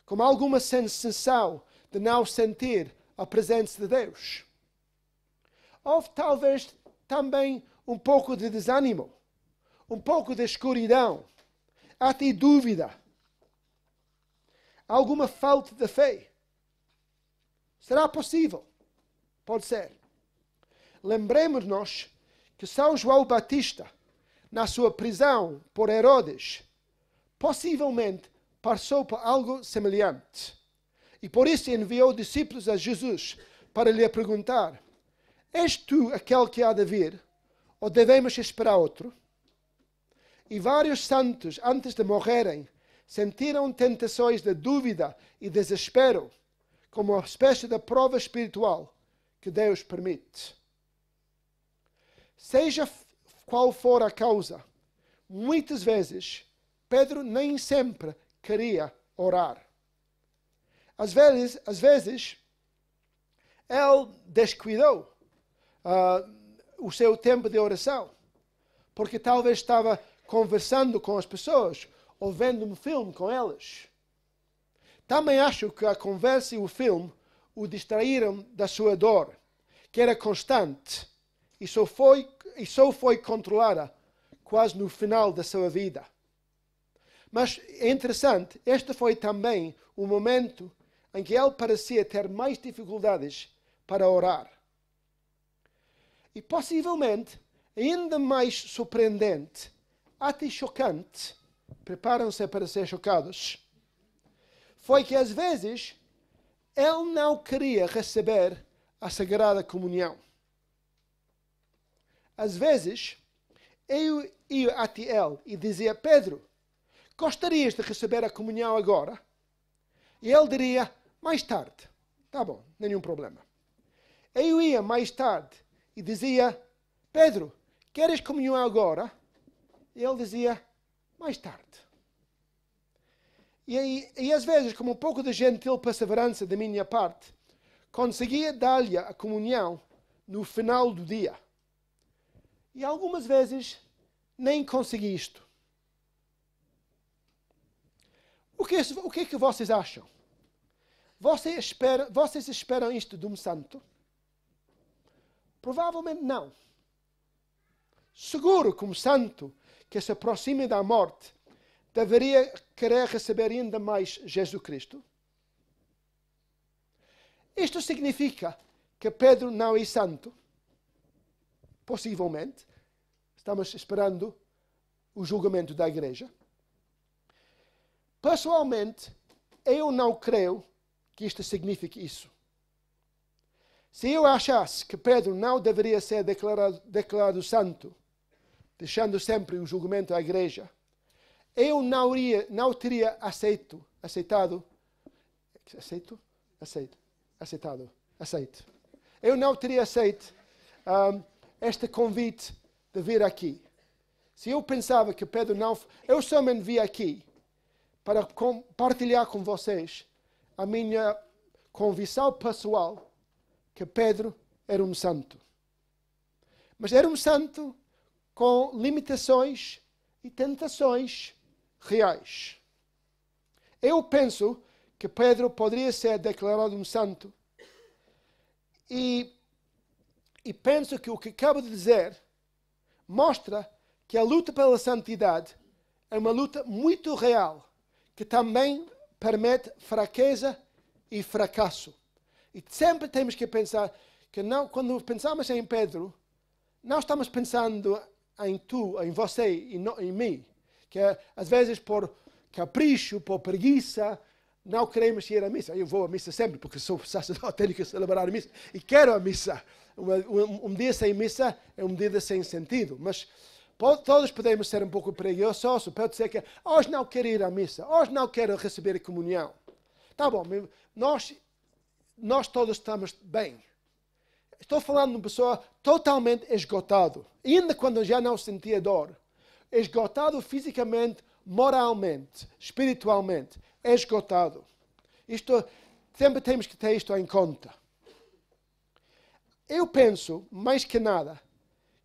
com alguma sensação de não sentir a presença de Deus? Houve talvez também um pouco de desânimo, um pouco de escuridão, até dúvida, alguma falta de fé. Será possível? Pode ser. Lembremos-nos que São João Batista, na sua prisão por Herodes, possivelmente passou por algo semelhante. E por isso enviou discípulos a Jesus para lhe perguntar: és tu aquele que há de vir, ou devemos esperar outro? E vários santos, antes de morrerem, sentiram tentações de dúvida e desespero, como uma espécie de prova espiritual que Deus permite. Seja qual for a causa, muitas vezes Pedro nem sempre queria orar. Às vezes ele descuidou o seu tempo de oração, porque talvez estava conversando com as pessoas ou vendo um filme com elas. Também acho que a conversa e o filme o distraíram da sua dor, que era constante e só foi controlada quase no final da sua vida. Mas é interessante, este foi também o momento em que ele parecia ter mais dificuldades para orar. E possivelmente, ainda mais surpreendente, até chocante, preparam-se para ser chocados, foi que às vezes ele não queria receber a Sagrada Comunhão. Às vezes, eu ia até ele e dizia: Pedro, gostarias de receber a comunhão agora? E ele diria: mais tarde. Tá bom, nenhum problema. Eu ia mais tarde e dizia, Pedro, queres comunhão agora? E ele dizia, mais tarde. E às vezes, com um pouco de gentil perseverança da minha parte, conseguia dar-lhe a comunhão no final do dia. E algumas vezes nem consegui isto. O que é que vocês acham? Vocês esperam isto de um santo? Provavelmente não. Seguro que um santo que se aproxima da morte deveria querer receber ainda mais Jesus Cristo. Isto significa que Pedro não é santo? Possivelmente. Estamos esperando o julgamento da igreja. Pessoalmente, eu não creio que isto signifique isso. Se eu achasse que Pedro não deveria ser declarado santo, deixando sempre o julgamento à igreja, eu não teria aceitado. Eu não teria aceito este convite de vir aqui. Se eu pensava que Pedro não... Eu somente vim aqui para compartilhar com vocês a minha convicção pessoal que Pedro era um santo. Mas era um santo com limitações e tentações reais. Eu penso que Pedro poderia ser declarado um santo e penso que o que acabo de dizer mostra que a luta pela santidade é uma luta muito real, que também permite fraqueza e fracasso. E sempre temos que pensar que não, quando pensamos em Pedro, não estamos pensando em tu, em você e em mim. Que às vezes por capricho, por preguiça, não queremos ir à missa. Eu vou à missa sempre, porque sou sacerdote, tenho que celebrar a missa. E quero a missa. Um dia sem missa é um dia sem sentido. Mas todos podemos ser um pouco preguiçosos. Pode ser que hoje não quero ir à missa. Hoje não quero receber a comunhão. Tá bom, nós todos estamos bem. Estou falando de uma pessoa totalmente esgotado. Ainda quando já não sentia dor. Esgotado fisicamente, moralmente, espiritualmente. Esgotado. Sempre temos que ter isto em conta. Eu penso, mais que nada,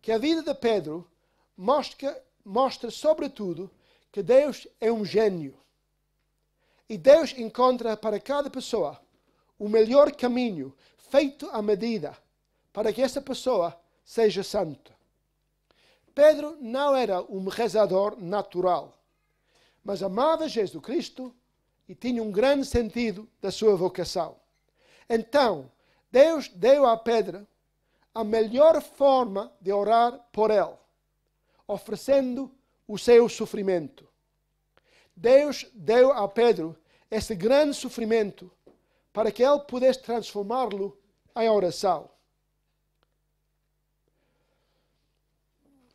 que a vida de Pedro mostra sobretudo que Deus é um gênio. E Deus encontra para cada pessoa o melhor caminho, feito à medida, para que essa pessoa seja santa. Pedro não era um rezador natural, mas amava Jesus Cristo e tinha um grande sentido da sua vocação. Então, Deus deu a Pedro a melhor forma de orar por ele, oferecendo o seu sofrimento. Deus deu a Pedro esse grande sofrimento para que ele pudesse transformá-lo em oração.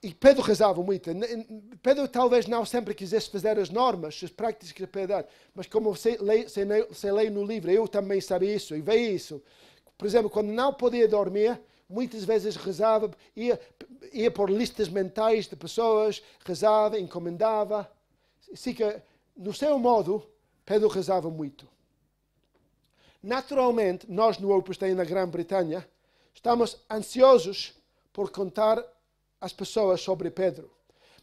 E Pedro rezava muito. Pedro talvez não sempre quisesse fazer as normas, as práticas da piedade, mas como você lê no livro, eu também sabia isso e veio isso. Por exemplo, quando não podia dormir, muitas vezes rezava, ia por listas mentais de pessoas, rezava, encomendava. Assim que, no seu modo, Pedro rezava muito. Naturalmente, nós no Opus Dei na Grã-Bretanha, estamos ansiosos por contar às pessoas sobre Pedro,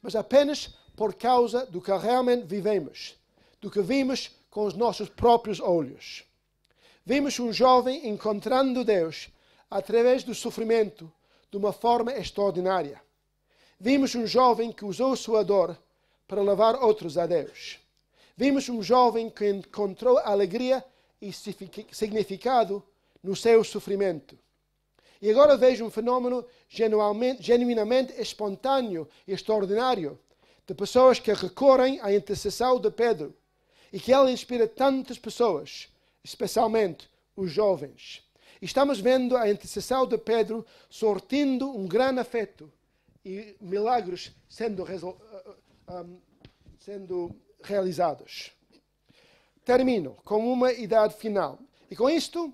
mas apenas por causa do que realmente vivemos, do que vimos com os nossos próprios olhos. Vimos um jovem encontrando Deus através do sofrimento de uma forma extraordinária. Vimos um jovem que usou sua dor para levar outros a Deus. Vimos um jovem que encontrou alegria e significado no seu sofrimento. E agora vejo um fenômeno genuinamente espontâneo e extraordinário de pessoas que recorrem à intercessão de Pedro e que ele inspira tantas pessoas, especialmente os jovens. E estamos vendo a intercessão de Pedro sortindo um grande afeto e milagres sendo realizados. Termino com uma idade final. E com isto,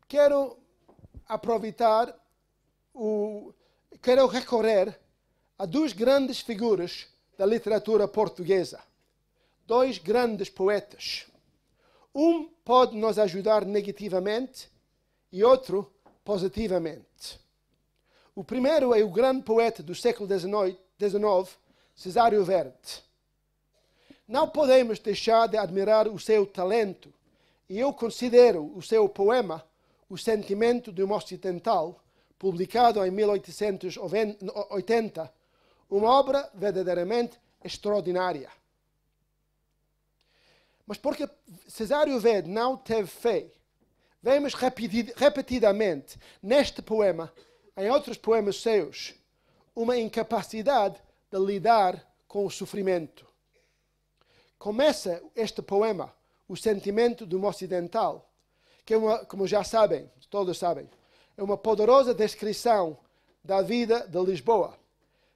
quero aproveitar, quero recorrer a duas grandes figuras da literatura portuguesa. Dois grandes poetas. Um pode nos ajudar negativamente e outro positivamente. O primeiro é o grande poeta do século XIX, Cesário Verde. Não podemos deixar de admirar o seu talento, e eu considero o seu poema O Sentimento de um Ocidental, publicado em 1880, uma obra verdadeiramente extraordinária. Mas porque Cesário Verde não teve fé, vemos repetidamente neste poema, em outros poemas seus, uma incapacidade de lidar com o sofrimento. Começa este poema, O Sentimento de um Ocidental, que é como já sabem, todos sabem, é uma poderosa descrição da vida de Lisboa,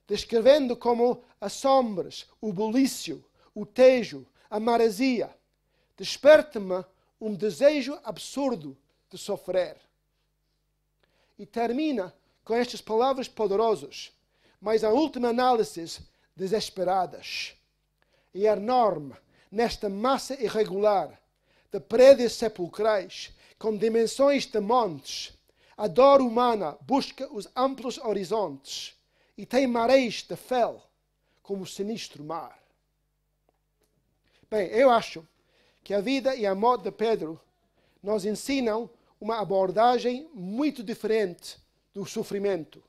descrevendo como as sombras, o bulício, o tejo, a maresia, desperta-me um desejo absurdo de sofrer. E termina com estas palavras poderosas, mas em última análise, desesperadas. E enorme, nesta massa irregular de prédios sepulcrais, com dimensões de montes, a dor humana busca os amplos horizontes e tem marés de fel, como o sinistro mar. Bem, eu acho que a vida e a morte de Pedro nos ensinam uma abordagem muito diferente do sofrimento.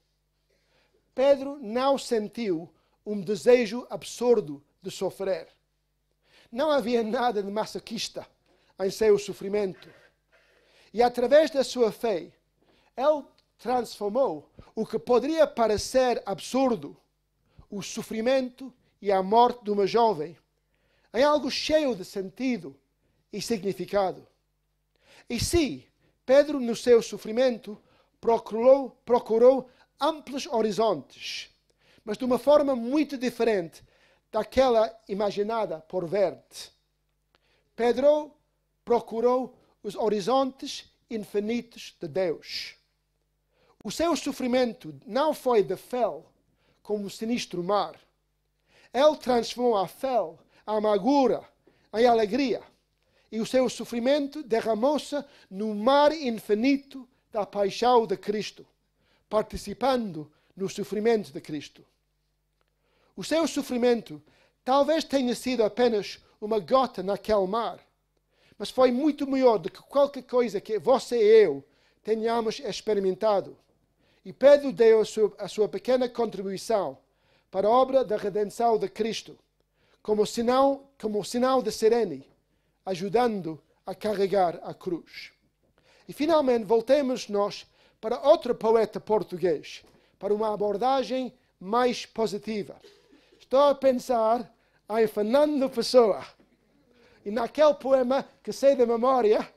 Pedro não sentiu um desejo absurdo de sofrer. Não havia nada de masoquista em seu sofrimento. E através da sua fé, ele transformou o que poderia parecer absurdo, o sofrimento e a morte de uma jovem, em algo cheio de sentido e significado. E sim, Pedro, no seu sofrimento, procurou amplos horizontes, mas de uma forma muito diferente daquela imaginada por Verde. Pedro procurou os horizontes infinitos de Deus. O seu sofrimento não foi de fel, como o sinistro mar. Ele transformou a fel, a amargura, em alegria. E o seu sofrimento derramou-se no mar infinito da paixão de Cristo, participando no sofrimento de Cristo. O seu sofrimento talvez tenha sido apenas uma gota naquele mar, mas foi muito maior do que qualquer coisa que você e eu tenhamos experimentado. E Pedro deu a sua pequena contribuição para a obra da redenção de Cristo, como sinal de sirene, ajudando a carregar a cruz. E finalmente voltemos nós para outro poeta português, para uma abordagem mais positiva. Estou a pensar em Fernando Pessoa. E naquele poema que sei da memória,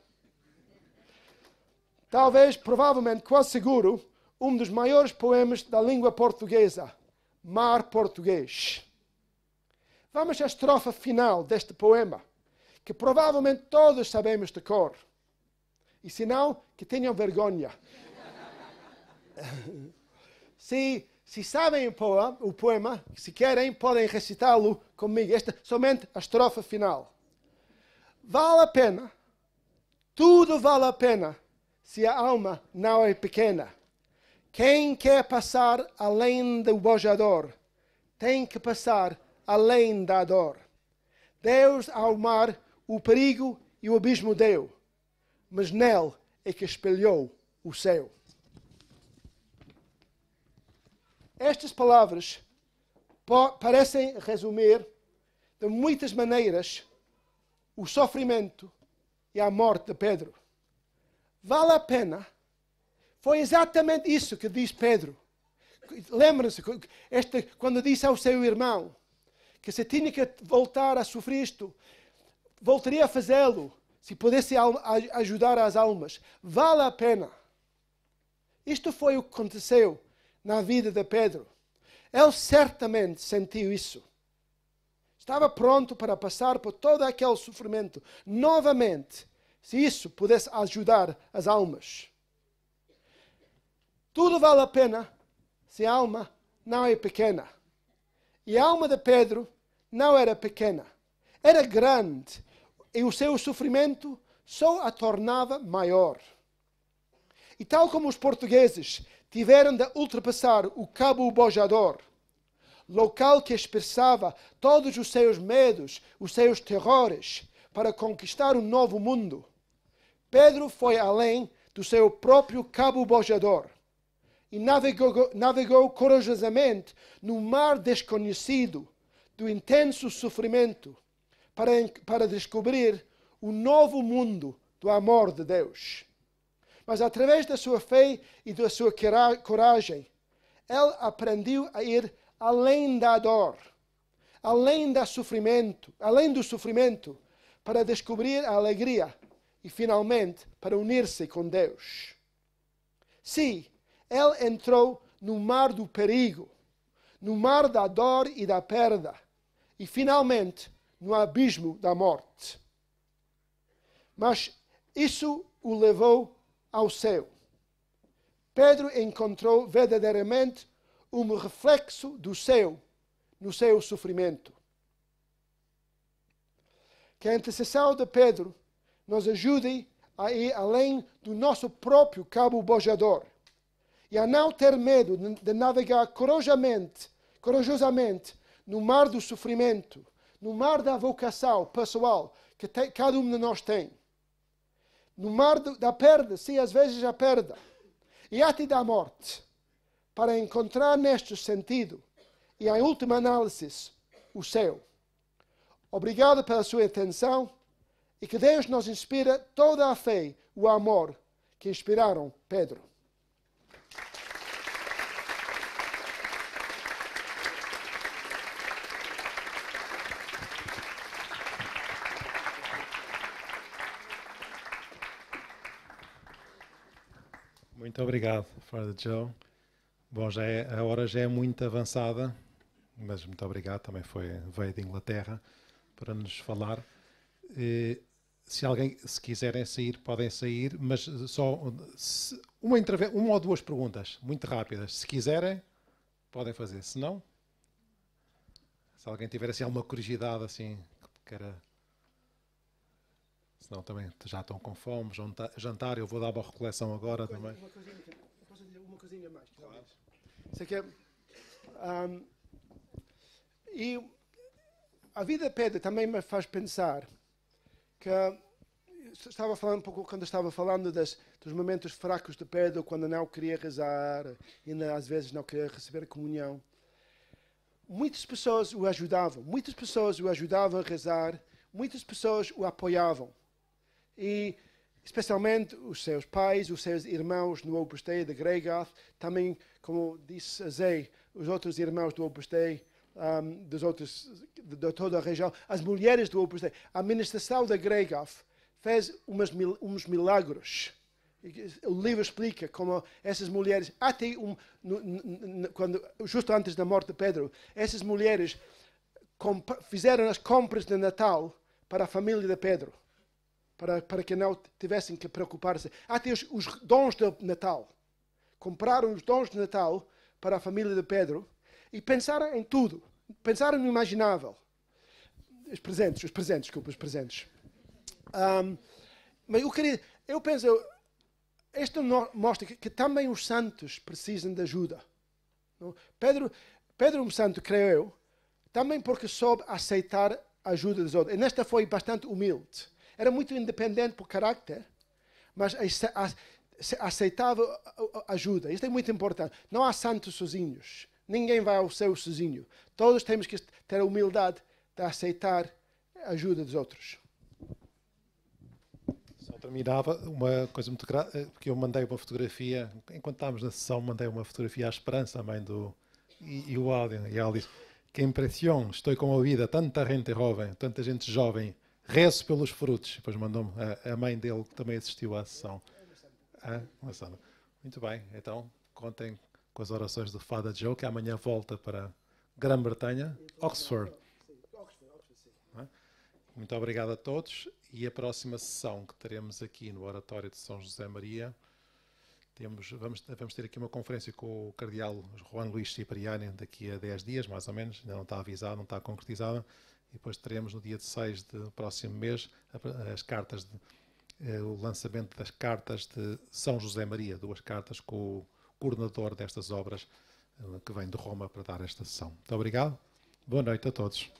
talvez, provavelmente, quase seguro, um dos maiores poemas da língua portuguesa, Mar Português. Vamos à estrofe final deste poema, que provavelmente todos sabemos de cor. E se não, que tenham vergonha. Se sabem o poema, se querem, podem recitá-lo comigo. Esta somente a estrofe final. Vale a pena, tudo vale a pena, se a alma não é pequena. Quem quer passar além do bojador, tem que passar além da dor. Deus ao mar o perigo e o abismo deu, mas nele é que espelhou o céu. Estas palavras parecem resumir de muitas maneiras o sofrimento e a morte de Pedro. Vale a pena. Foi exatamente isso que diz Pedro. Lembra-se quando disse ao seu irmão que se tinha que voltar a sofrer isto, voltaria a fazê-lo se pudesse ajudar as almas. Vale a pena. Isto foi o que aconteceu na vida de Pedro. Ele certamente sentiu isso. Estava pronto para passar por todo aquele sofrimento novamente, se isso pudesse ajudar as almas. Tudo vale a pena se a alma não é pequena. E a alma de Pedro não era pequena. Era grande. E o seu sofrimento só a tornava maior. E tal como os portugueses tiveram de ultrapassar o Cabo Bojador, local que expressava todos os seus medos, os seus terrores, para conquistar um novo mundo, Pedro foi além do seu próprio Cabo Bojador e navegou corajosamente no mar desconhecido do intenso sofrimento para descobrir o novo mundo do amor de Deus. Mas através da sua fé e da sua coragem, ele aprendeu a ir além da dor, além do sofrimento, para descobrir a alegria e, finalmente, para unir-se com Deus. Sim, ele entrou no mar do perigo, no mar da dor e da perda, e, finalmente, no abismo da morte. Mas isso o levou ao céu. Pedro encontrou verdadeiramente um reflexo do céu no seu sofrimento. Que a intercessão de Pedro nos ajude a ir além do nosso próprio Cabo Bojador e a não ter medo de navegar corajosamente no mar do sofrimento, no mar da vocação pessoal que cada um de nós tem. No mar da perda, sim, às vezes a perda, e até da morte, para encontrar neste sentido, e em última análise, o céu. Obrigado pela sua atenção e que Deus nos inspire toda a fé e o amor que inspiraram Pedro. Muito obrigado, Father Joe. Bom, a hora já é muito avançada, mas muito obrigado, também veio de Inglaterra para nos falar. Se quiserem sair, podem sair, mas só uma ou duas perguntas, muito rápidas. Se quiserem, podem fazer. Se não, se alguém tiver assim alguma curiosidade, assim, que queira... Se não, também já estão com fome, jantar, eu vou dar uma recoleção agora também. Uma coisinha mais. Claro. Isso aqui e a vida de Pedro também me faz pensar que estava falando um pouco quando estava falando dos momentos fracos de Pedro, quando não queria rezar e às vezes não queria receber a comunhão. Muitas pessoas o ajudavam a rezar, muitas pessoas o apoiavam. E especialmente os seus pais, os seus irmãos no Opus Dei de Gregoth, também, como disse a Zé, os outros irmãos do Opus Dei, de toda a região, as mulheres do Opus Dei. A administração da Gregoth fez uns milagres. O livro explica como essas mulheres, até justo antes da morte de Pedro, essas mulheres fizeram as compras de Natal para a família de Pedro. Para que não tivessem que preocupar-se. Até os dons de Natal. Compraram os dons de Natal para a família de Pedro e pensaram em tudo. Pensaram no imaginável. Os presentes. Mas eu penso, isto mostra que também os santos precisam de ajuda. Não? Pedro é um santo, creio eu, também porque soube aceitar a ajuda dos outros. E nesta foi bastante humilde. Era muito independente por caráter, mas aceitava ajuda. Isto é muito importante. Não há santos sozinhos. Ninguém vai ao céu sozinho. Todos temos que ter a humildade de aceitar a ajuda dos outros. Só terminava uma coisa muito grave, porque eu mandei uma fotografia, enquanto estávamos na sessão, mandei uma fotografia à Esperança, a mãe e o áudio. E ela disse, que impressão, estou com a vida, tanta gente jovem, rezo pelos frutos. Depois mandou-me a mãe dele, que também assistiu à sessão. Muito bem, então contem com as orações do Father Joe, que amanhã volta para Grã-Bretanha, Oxford. Muito obrigado a todos. E a próxima sessão que teremos aqui no Oratório de São José Maria Vamos ter aqui uma conferência com o cardeal Juan Luís Cipriani daqui a 10 dias, mais ou menos, ainda não está avisado, não está concretizado, e depois teremos no dia 6 do próximo mês o lançamento das cartas de São José Maria, 2 cartas com o coordenador destas obras que vem de Roma para dar esta sessão. Muito obrigado, boa noite a todos.